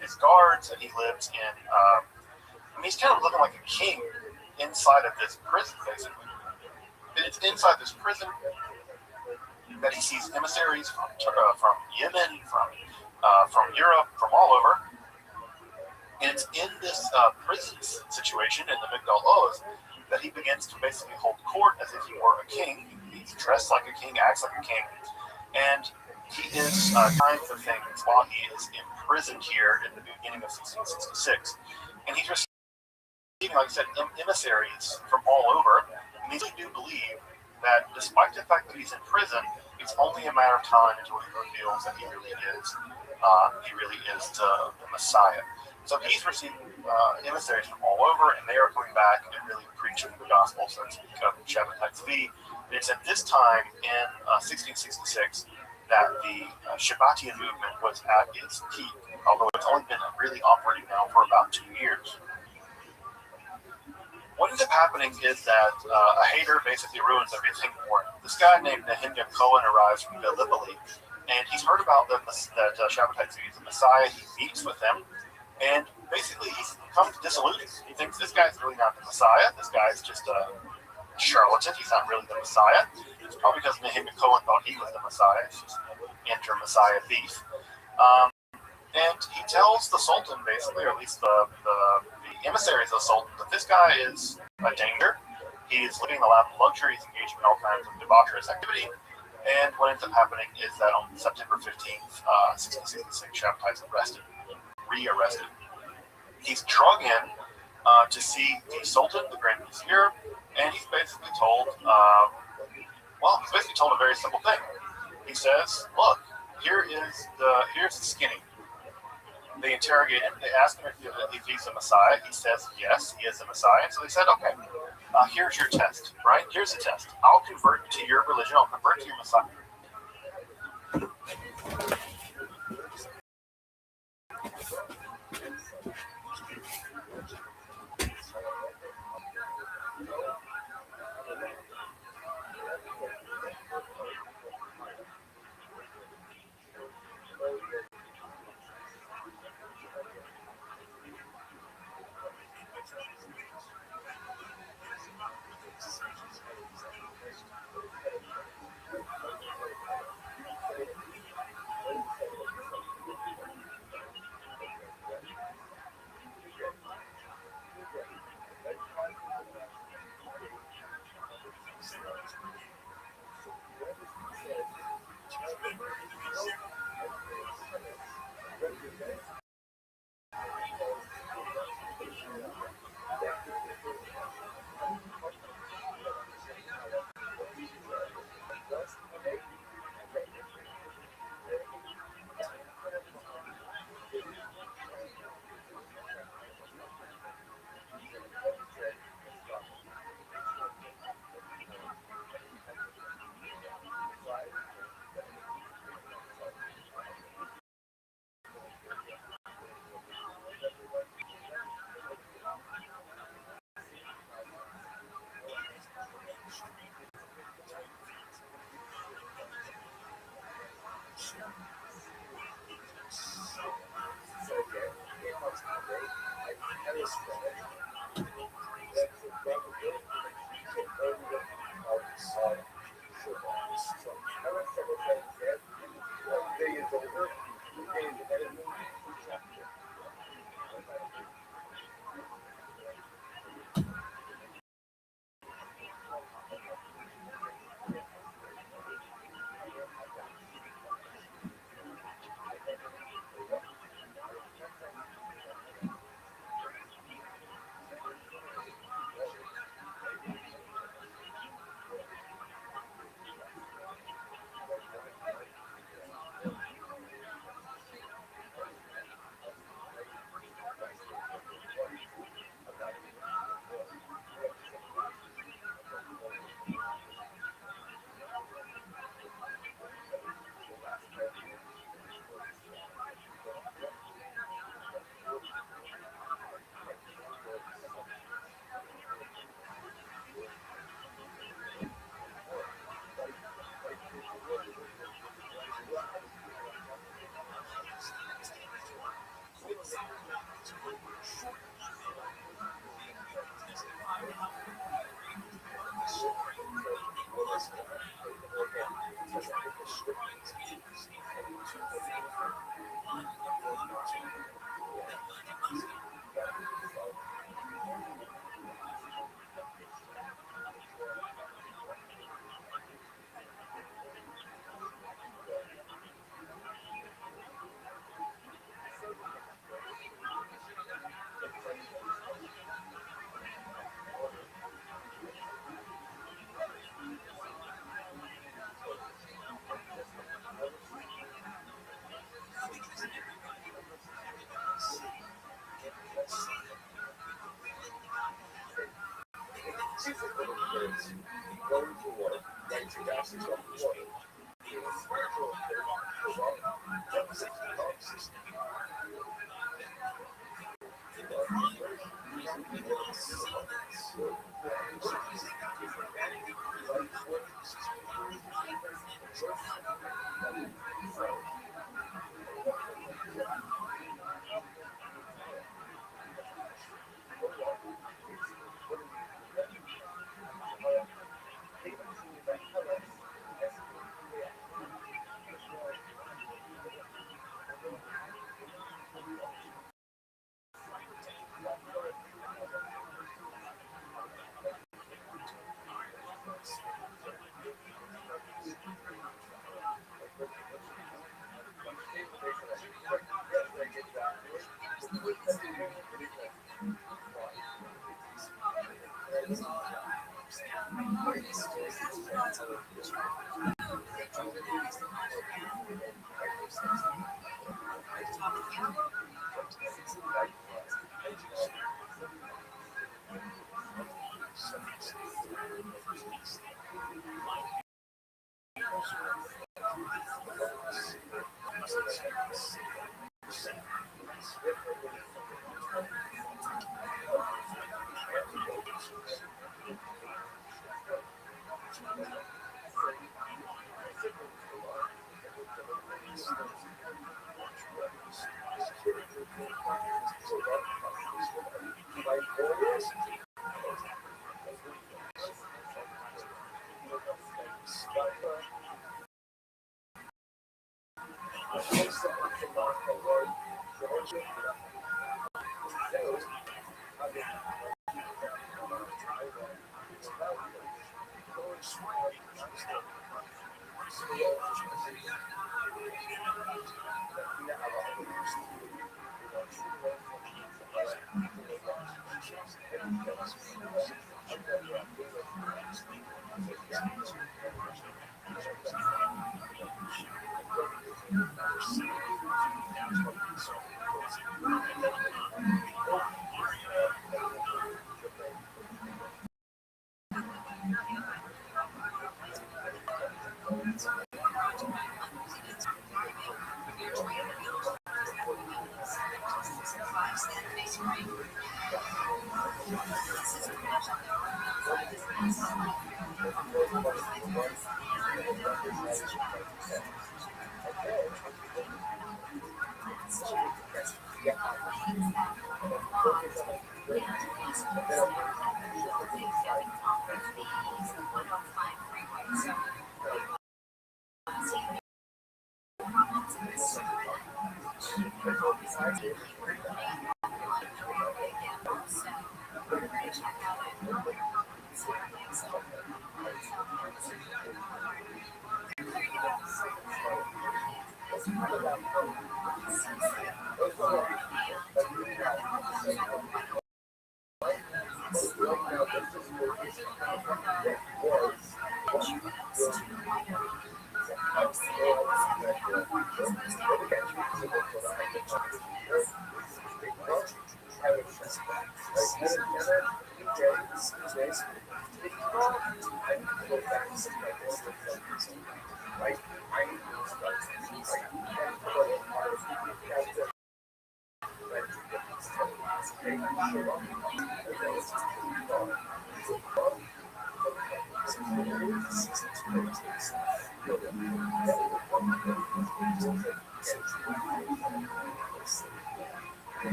his guards, and he lives in he's kind of living like a king inside of this prison, basically. And it's inside this prison that he sees emissaries from Yemen, from Europe, from all over. And it's in this prison situation in the Migdal Oz that he begins to basically hold court as if he were a king. He's dressed like a king, acts like a king, and he is kinds of things while he is imprisoned here in the beginning of 1666. And he's receiving, like I said, emissaries from all over. And they do believe that despite the fact that he's in prison, it's only a matter of time until he reveals that he really is the Messiah. So he's receiving emissaries from all over, and they are coming back and really preaching the gospel, so to speak, of Shabbatai Tzvi. And it's at this time in 1666 that the Shabbatian movement was at its peak, although it's only been really operating now for about 2 years. What ends up happening is that a hater basically ruins everything for him. This guy named Nehemiah Cohen arrives from Gallipoli, and he's heard about that Shabbatai Tzvi is the Messiah. He meets with them, and basically he's come disillusioned. He thinks this guy's really not the Messiah. This guy's just a charlatan. He's not really the Messiah. It's probably because Nehemiah Cohen thought he was the Messiah. He's just an inter-Messiah thief. And he tells the Sultan, basically, or at least the emissaries of the Sultan, that this guy is a danger. He's living a lot of luxury. He's engaging in all kinds of debaucherous activity. And what ends up happening is that on September 15th, 1666, Shabtai is re-arrested. He's drug in to see the Sultan, the Grand Vizier, and he's basically told, a very simple thing. He says, "Look, here's the skinny." They interrogate him. They ask him if he's a Messiah. He says, yes, he is a Messiah. So they said, okay, here's your test, right? Here's the test. I'll convert to your religion. I'll convert to your Messiah.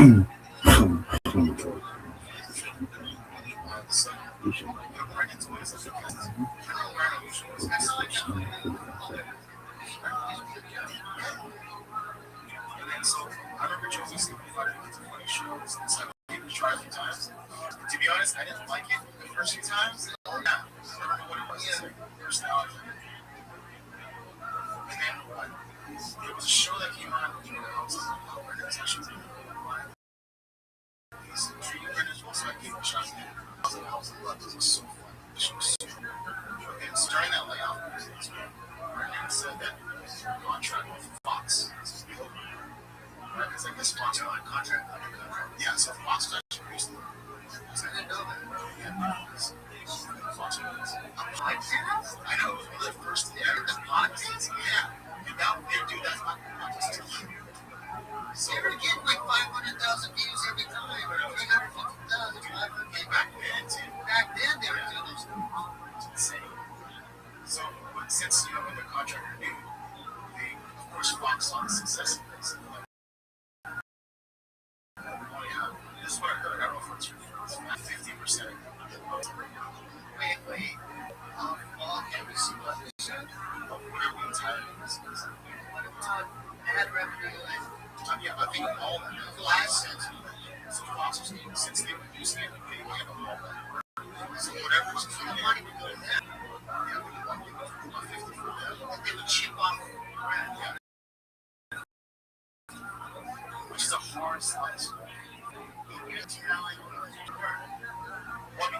To be honest, I didn't like it the first few times. I don't know what it was. It's like personality. And then there was a show that came out in the houses where there was actually these treating vendors also like people shots in the house. This was so fun. She was so and starting that layoff, and said that contract with Fox. Because I guess Fox had a contract. Yeah, so Fox was actually producing it. I didn't know that. Yeah, Fox was. I know, it was one of the first podcasts. Yeah. And that, dude, that's not so you're getting like 500,000 views every time, or 350,000, 500,000. Back then, they were doing those. It's insane. So, but since, when the contract renewed, they, of course, Fox saw the success of this. Oh yeah, this is what I heard. I don't know if it's true. 50%. Wait. All cameras, whatever the time is. Ad revenue. Yeah, I think all that. The last sense, so Fox was getting, since they produced it, they have a all that. So whatever's coming out, yeah, we want to give about 50 for that. They would chip off brand, yeah. Which is a hard slice.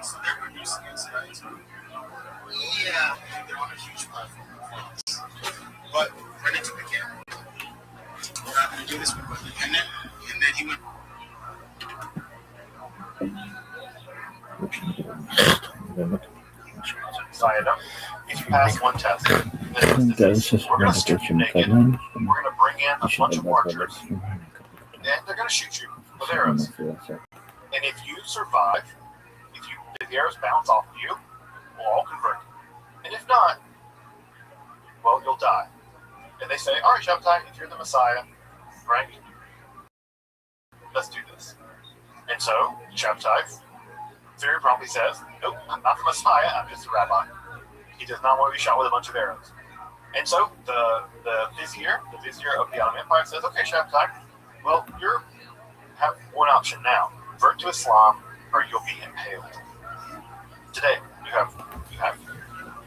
So they're producing it, right? Yeah, they're on a huge platform. But right into the camera. We're not going to do this one, and then he went. If you pass one test, then we're going to strip you naked. We're going to bring in a bunch of archers, and they're going to shoot you with arrows. And if you survive, if the arrows bounce off of you, we'll all convert. And if not, well, you'll die. And they say, all right, Shabbatai, if you're the Messiah, right? Let's do this. And so, Shabbatai very promptly says, nope, I'm not the Messiah, I'm just a rabbi. He does not want to be shot with a bunch of arrows. And so, the vizier of the Ottoman Empire says, okay, Shabbatai, well, you have one option now. Convert to Islam, or you'll be impaled. Today, you have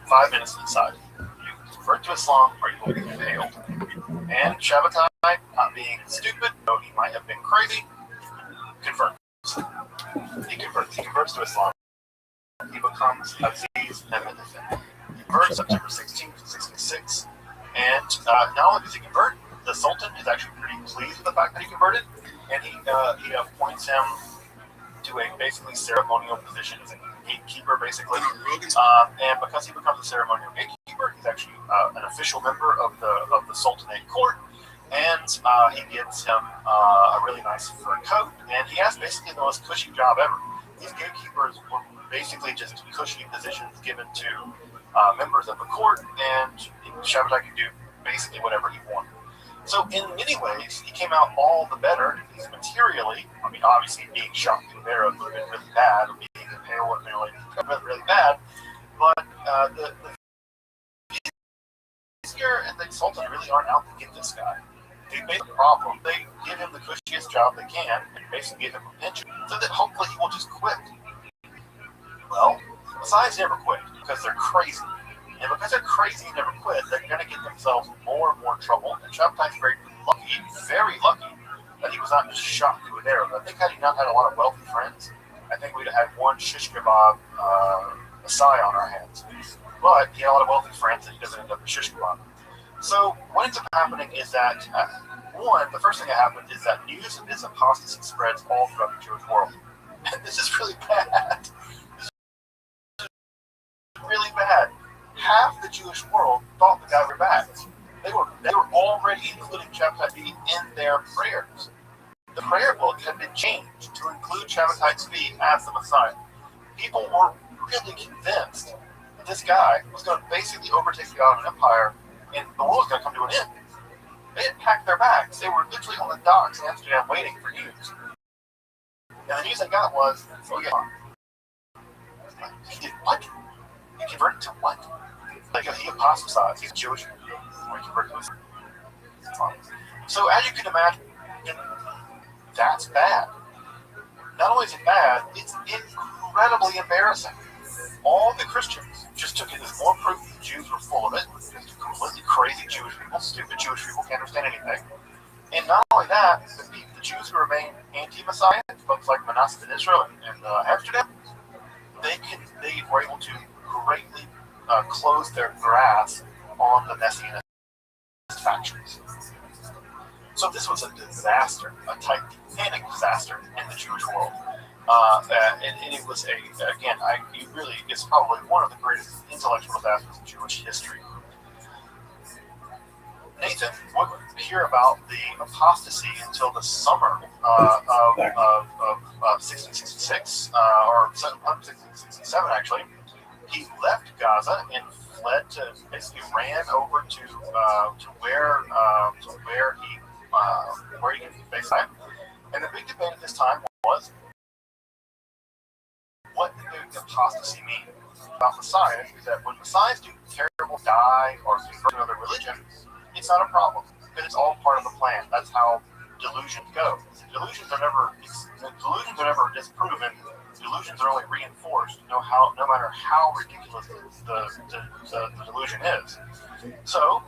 5 minutes inside. You convert to Islam, or you will be impaled. And Shabbatai, not being stupid, though he might have been crazy, converts. He converts to Islam. He becomes Aziz Nemenethin. He converts September 16th, 1666. And not only does he convert, the Sultan is actually pretty pleased with the fact that he converted, and he appoints him to a basically ceremonial position as a gatekeeper, basically. And because he becomes a ceremonial gatekeeper, he's actually an official member of the Sultanate court. And he gives him a really nice fur coat, and he has basically the most cushy job ever. These gatekeepers were basically just cushy positions given to members of the court, and Shabbatai could do basically whatever he wanted. So in many ways, he came out all the better. He's materially, I mean, obviously being shot with arrows would have been really bad, or being impaled would have been really bad, but the vizier and the Sultan really aren't out to get this guy. They made the problem. They give him the cushiest job they can and basically give him a pension so that hopefully he will just quit. Well, Messiahs never quit because they're crazy. And because they're crazy and never quit, they're going to get themselves more and more trouble. And Shabbatai's very lucky that he was not just shot through an arrow. I think had he not had a lot of wealthy friends, I think we'd have had one shish kebab Messiah on our hands. But he had a lot of wealthy friends and he doesn't end up a shish kebab. So what ends up happening is that, the first thing that happens is that news of this apostasy spreads all throughout the Jewish world. And this is really bad. This is really bad. Half the Jewish world thought the guy were bad. They were already including Shabbatai Tzvi in their prayers. The prayer book had been changed to include Shabbatai Tzvi as the Messiah. People were really convinced that this guy was going to basically overtake the Ottoman Empire and the world was going to come to an end. They had packed their bags. They were literally on the docks in Amsterdam waiting for news. And the news I got was, oh yeah, he did what? He converted to what? Like he apostatized. He's Jewish. Or he converted to Islam. So as you can imagine, that's bad. Not only is it bad, it's incredibly embarrassing. All the Christians just took it as more proof that the Jews were full of it. Completely crazy Jewish people, stupid Jewish people, can't understand anything. And not only that, the Jews who remain anti-Messiah, folks like Manasseh in Israel and Amsterdam, they were able to greatly close their grasp on the Messianic factions. So this was a disaster, a titanic disaster in the Jewish world. And it was it's probably one of the greatest intellectual disasters in Jewish history. Nathan wouldn't hear about the apostasy until the summer of 1666, or 1667 actually. He left Gaza and fled to, basically ran over to where he could basically. And the big debate at this time was, what did apostasy mean? About Messiahs is that when Messiahs do terrible, die, or convert to another religion, it's not a problem, because it's all part of the plan. That's how delusions go. Delusions are never disproven. Delusions are only reinforced, no matter how ridiculous the delusion is. So,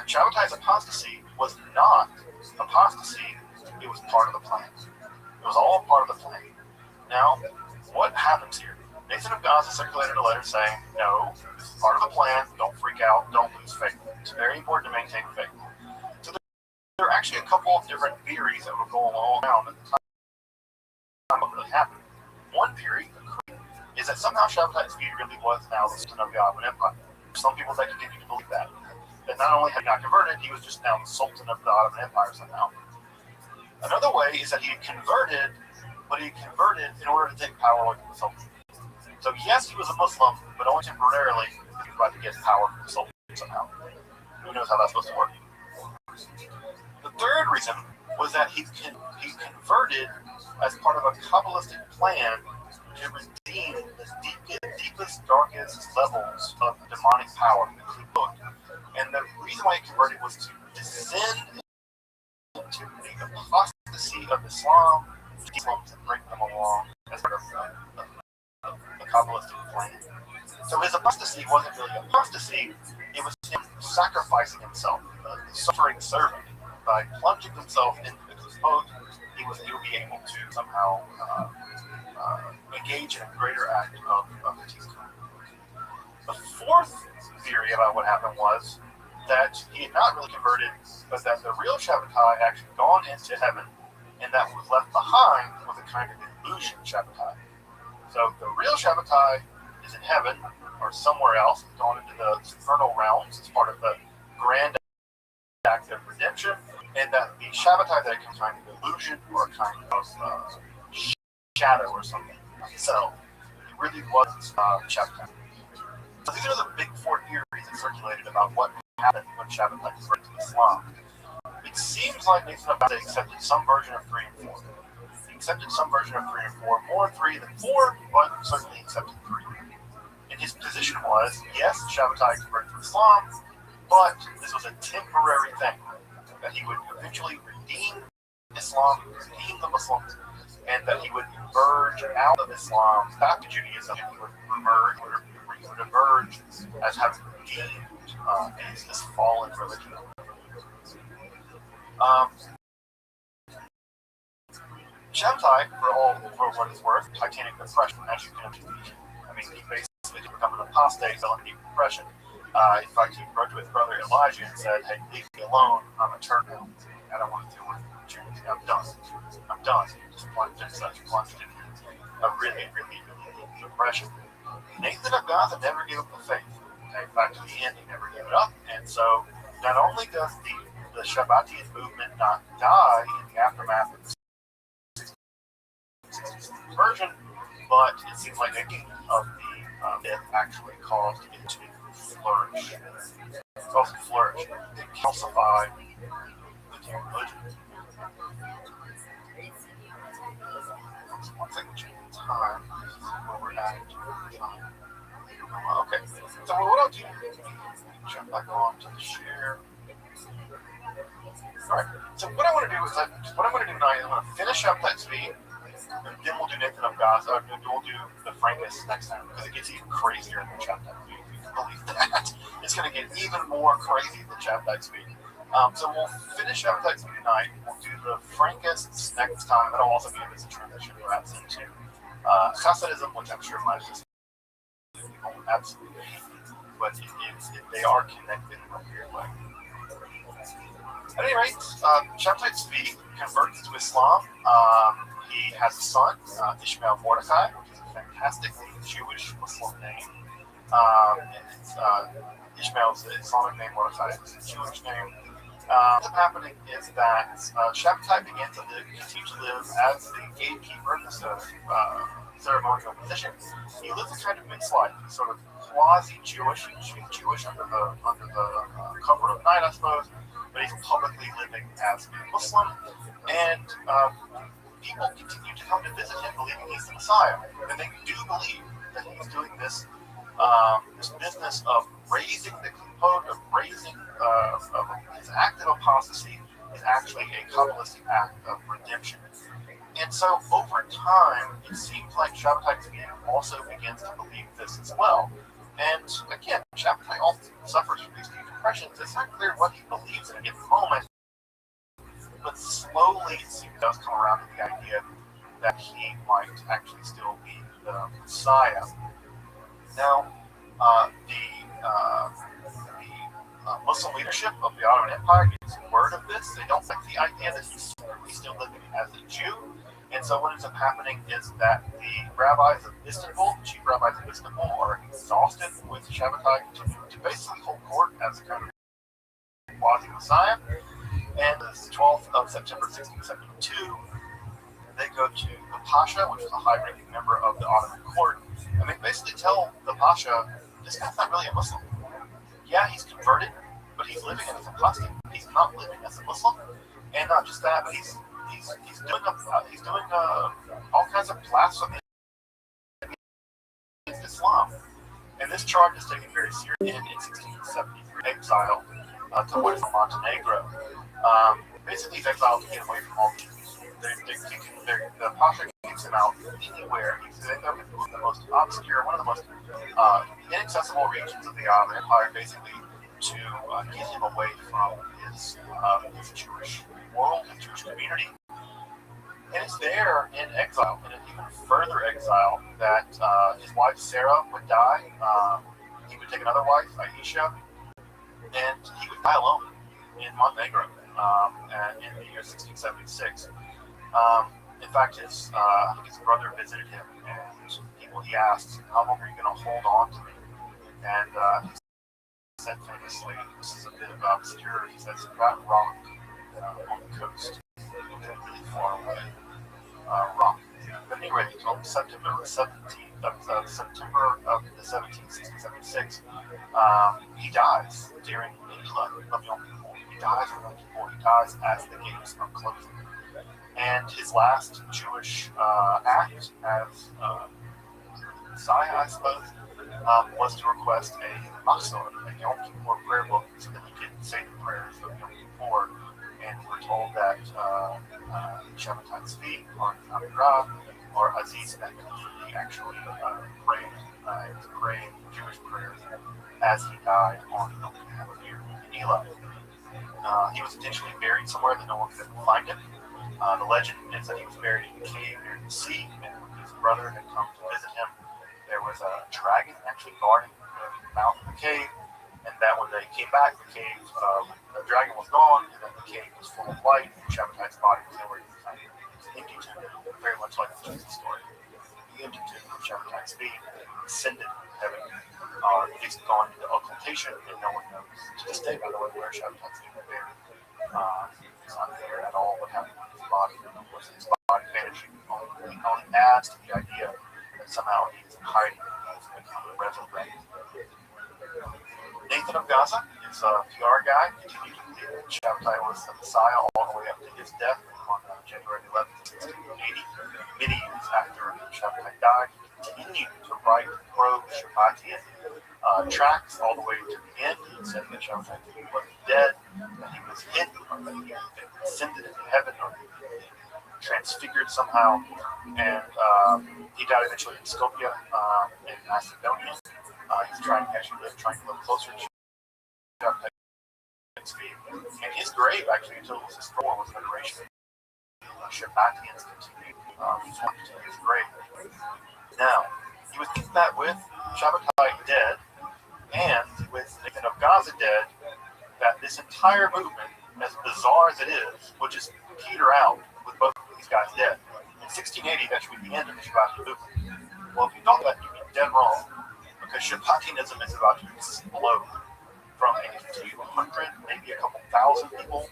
Shabbatai's apostasy was not apostasy, it was part of the plan. It was all part of the plan. Now, what happens here? Nathan of Gaza circulated a letter saying, no, this is part of the plan, don't freak out, don't lose faith. It's very important to maintain faith. So there are actually a couple of different theories that were going all around at the time what really happened. One theory is that somehow Shabbatai's view really was now the Sultan of the Ottoman Empire. Some people that continue to believe that not only had he not converted, he was just now the Sultan of the Ottoman Empire somehow. Another way is that he had converted, but he converted in order to take power away from the Sultan. So yes, he was a Muslim, but only temporarily. He was about to get power from the Sultan somehow. Who knows how that's supposed to work? The third reason was that he converted as part of a Kabbalistic plan to redeem the deepest, darkest levels of demonic power. And the reason why he converted was to descend into the apostasy of Islam, to bring them along as part of the Kabbalistic plan. So his apostasy wasn't really apostasy, it was him sacrificing himself, suffering servant. By plunging himself into the boat, he would be able to somehow engage in a greater act of tikkun. The fourth theory about what happened was that he had not really converted, but that the real Shabbatai had actually gone into heaven, and that what was left behind was a kind of illusion Shabbatai. So the real Shabbatai is in heaven or somewhere else, gone into the supernal realms as part of the grand act of redemption, and that the Shabbatai that comes kind of illusion or a kind of shadow or something. So it really was Shabbatai. So these are the big four theories that circulated about what happened when Shabbatai converted to Islam. It seems like Nathan of Gaza accepted some version of 3 and 4. He accepted some version of 3 and 4, more 3 than 4, but certainly accepted 3. And his position was, yes, Shabbatai converted to Islam, but this was a temporary thing, that he would eventually redeem Islam, redeem the Muslims, and that he would emerge out of Islam back to Judaism, and he would emerge as having redeemed this fallen religion. Shabbatai, for what it's worth, Titanic depression, as you can imagine. I mean, he basically became an apostate, fell into deep depression. In fact, he wrote to his brother Elijah and said, hey, leave me alone, I'm a turn now. I don't want to deal with you. I'm done. He just plunged in a really, really, really deep depression. Nathan of Gaza never gave up the faith. Okay, in fact, to the end, he never gave it up. And so, not only does the Shabbatian movement not die in the aftermath of the conversion, but it seems like making of the death actually caused it to flourish. It caused it to flourish. It calcified the religion. one second, check the time. Where we're at. Okay. So what I'll do, jump back on to the share. All right. So what I want to do is, what I'm going to do tonight, I'm going to finish up that speed, and then we'll do Nathan of Gaza. We'll do the Frankus next time because it gets even crazier in the chapter. If you can believe that, it's going to get even more crazy than chapter speed. So we'll finish up that speed tonight. We'll do the Frankus next time. That'll also be a visit transition perhaps into Hasidism, which I'm sure might just absolutely hate, but they are connected in a weird way. At any rate, Shabtai Tzvi converts to Islam. He has a son, Ishmael Mordechai, which is a fantastically Jewish Muslim name. Ishmael's Islamic name, Mordechai is a Jewish name. What's happening is that Shabtai began to continue to live as the gatekeeper, this ceremonial position. He lives a kind of mixed life. He's sort of quasi-Jewish, Jewish under the cover of night, I suppose, but he's publicly living as a Muslim, and people continue to come to visit him believing he's the Messiah, and they do believe that he's doing this business of raising the Kippot, of raising his act of apostasy is actually a Kabbalistic act of redemption. And so over time, it seems like Shabtai Tzvi also begins to believe this as well. And again, Shabtai also suffers from these deep depressions. It's not clear what he believes in a given moment, but slowly it seems it does come around to the idea that he might actually still be the Messiah. Now, the Muslim leadership of the Ottoman Empire gets word of this. They don't like the idea that he's still living as a Jew. And so what ends up happening is that the rabbis of Istanbul, the chief rabbis of Istanbul, are exhausted with Shabtai to basically hold court as a kind of quasi-Messiah. And the 12th of September 1672, they go to the Pasha, which is a high-ranking member of the Ottoman court, and they basically tell the Pasha, this guy's not really a Muslim. Yeah, he's converted, but he's living as a apostate. He's not living as a Muslim. And not just that, but he's doing all kinds of blasphemy against Islam. And this charge is taken very seriously in 1673 exile to Montenegro. Basically, he's exiled to get away from all these. The Pasha kicks him out anywhere. He's in the most obscure, one of the most inaccessible regions of the Ottoman Empire, basically to get him away from his Jewish world and Jewish community. And it's there in exile, in an even further exile, that his wife Sarah would die. He would take another wife, Aisha, and he would die alone in Montenegro in the year 1676. In fact, his brother visited him, and he asked, "How long are you going to hold on to me?" And he said famously, this is a bit of obscurity, he says, "That rock on the coast, really far away, rock." But anyway, on September of the 1676, he dies during of Yom Kippur. He dies on Yom Kippur. He dies as the gates are closing. And his last Jewish act as Messiah, I suppose, was to request a Machzor, a Yom Kippur prayer book, so that he could say the prayers of Yom Kippur. And we're told that Shabtai Tzvi, or Amirah, or Aziz, he actually prayed Jewish prayers as he died on Yom Kippur here in Elah. He was intentionally buried somewhere that no one could ever find him. The legend is that he was buried in a cave near the sea, and when his brother had come to visit him, there was a dragon actually guarding the mouth of the cave, and that when they came back, the dragon was gone, and then the cave was full of light, and Shabbatai's body was nowhere to be found. It's an empty tomb, very much like the Jesus story. The empty tomb of Shabbatai Tzvi ascended to heaven, or at least gone into occultation, and no one knows to this day, by the way, where Shabbatai Tzvi was buried. It's not clear at all what happened with his body. Was his body vanishing? Only adds to the idea that somehow he is in hiding and he has become resurrected. Nathan of Gaza is a PR guy, continued to believe that Shabtai was the Messiah all the way up to his death on January 11th, 1680. Many years after Shabbatai died, he continued to write pro-Shabbatian tracts all the way to the end. He said that Shabbatai wasn't dead, that he was hidden, or that he had been ascended into heaven, or transfigured somehow, and he died eventually in Skopje in Macedonia. He's trying to live closer to Shabbatai. And his grave, actually, until his destroyer was veneration. Shabbatians continued to his grave. Now, you would think that with Shabbatai dead and with Nathan of Gaza dead, that this entire movement, as bizarre as it is, would just peter out with both of these guys dead. In 1680, that should be the end of the Shabbatian movement. Well, if you thought that, you'd be dead wrong, because Shabbatianism is about to explode from a few hundred, maybe a couple thousand people,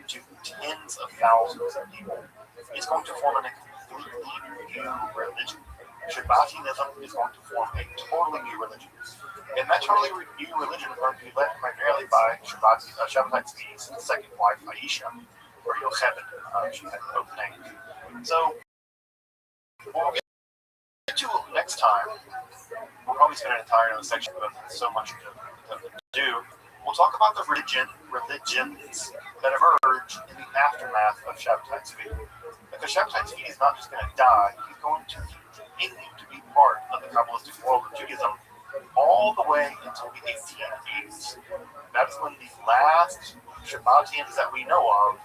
to tens of thousands of people. It's going to form a completely new religion. Shabbatianism is going to form a totally new religion. And that totally new religion is going to be led primarily by Shabbatai Tzvi's second wife, Aisha, or Yocheved. She had both names. So, we'll get to next time. We'll probably spend an entire section because there's so much to do. We'll talk about the religions that emerge in the aftermath of Shabbatai Tzvi. Because Shabbatai Tzvi is not just going to die, he's going to continue to be part of the Kabbalistic world of Judaism all the way until the 1880s. That's when the last Shabbatians that we know of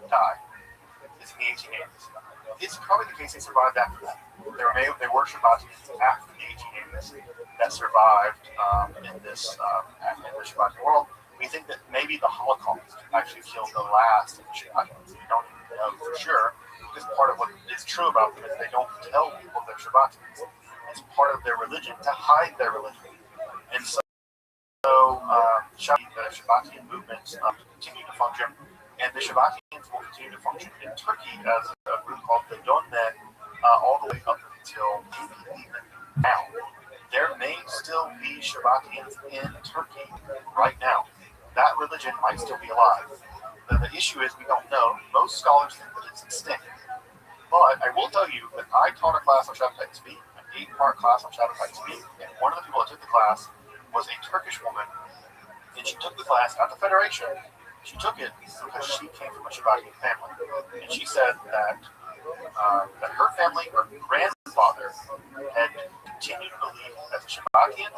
die. It's in the 1880s. It's probably the case they survived after that. There were Shabbatians after the 1880s that survived in this Shabbatian world. We think that maybe the Holocaust actually killed the last of the Shabbatians. We don't even know for sure, because part of what is true about them is they don't tell people they're Shabbatians. It's part of their religion to hide their religion. And so the Shabbatian movements continue to function, and the Shabbatians will continue to function in Turkey as a group called the Donne all the way up until even now. There may still be Shabbatians in Turkey right now. That religion might still be alive. The issue is we don't know. Most scholars think that it's extinct. But I will tell you that I taught a class on Shabbatai Tzvi, an 8-part class on Shabbatai Tzvi, and one of the people that took the class was a Turkish woman, and she took the class at the Federation. She took it because she came from a Shabbatian family, and she said that her family, her grandfather, had continued to believe as a Shabbatian,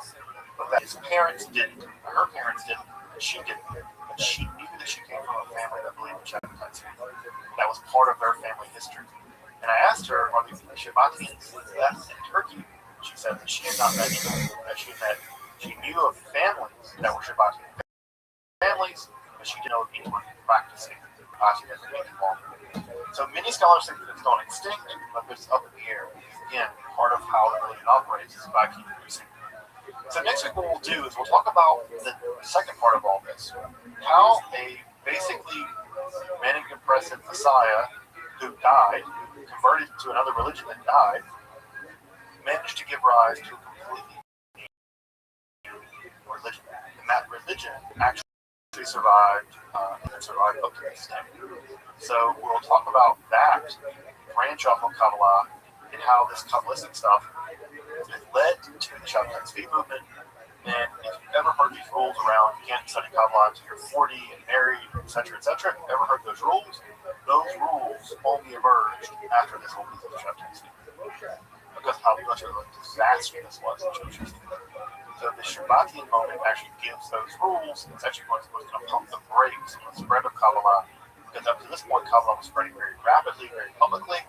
but that his parents didn't. Her parents didn't, and she didn't. But she knew that she came from a family that believed in Shabbatai Tzvi. That was part of their family history. And I asked her, are there Shabbatians left in Turkey? She said that she had not met anyone. That she knew of families that were Shabbatian families, but she didn't know of anyone practicing Shabbatianism anymore. So many scholars think that it's gone extinct, but it's up in the air. Again, part of how the religion operates is by keeping increasing. So next week what we'll do is we'll talk about the second part of all this. How a basically manic depressive Messiah who died, converted to another religion that died, managed to give rise to a completely new religion. And that religion actually survived and survived up to this day. So we'll talk about that branch off of Kabbalah and how this Kabbalistic stuff has led to the Shabbatai Tzvi movement. And if you've ever heard these rules around you can't study Kabbalah until you're 40 and married, etc., etc., if you've ever heard those rules only emerged after this whole piece of the Shabbatai Tzvi. Because how much of a disaster this was in Jewish history. So the Shabbatian moment actually gives those rules. It's actually what's going to pump the brakes on the spread of Kabbalah. Because up to this point, Kabbalah was spreading very rapidly, very publicly.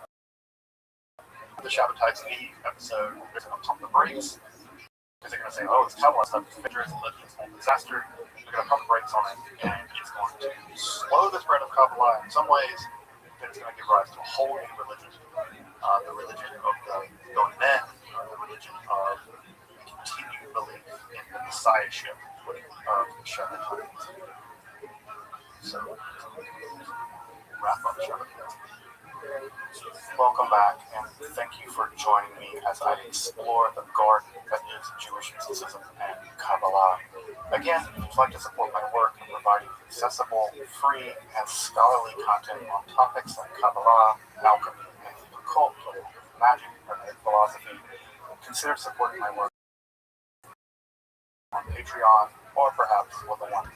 The Shabbatai Tzvi episode, they're going to pump the brakes. Because they're going to say, oh, this Kabbalah stuff is dangerous and it's a whole disaster. They're going to pump the brakes on it, and it's going to slow the spread of Kabbalah in some ways, but it's going to give rise to a whole new religion. The religion of the Donne, the religion of continued belief in the messiahship of Shabbatai. So, wrap up Shabbatai. Welcome back, and thank you for joining me as I explore the garden that is Jewish mysticism and Kabbalah. Again, if you'd like to support my work in providing accessible, free, and scholarly content on topics like Kabbalah, alchemy, and occult, magic, and philosophy, consider supporting my work on Patreon or perhaps with a one.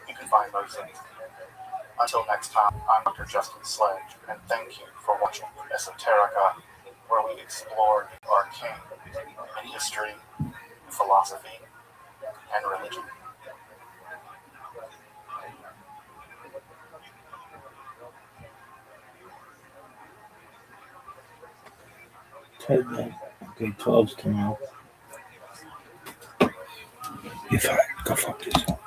You can find those links. Until next time, I'm Dr. Justin Sledge, and thank you for watching Esoterica, where we explore the arcane in history, philosophy, and religion. Okay, 12's tomorrow. If I go fuck yourself.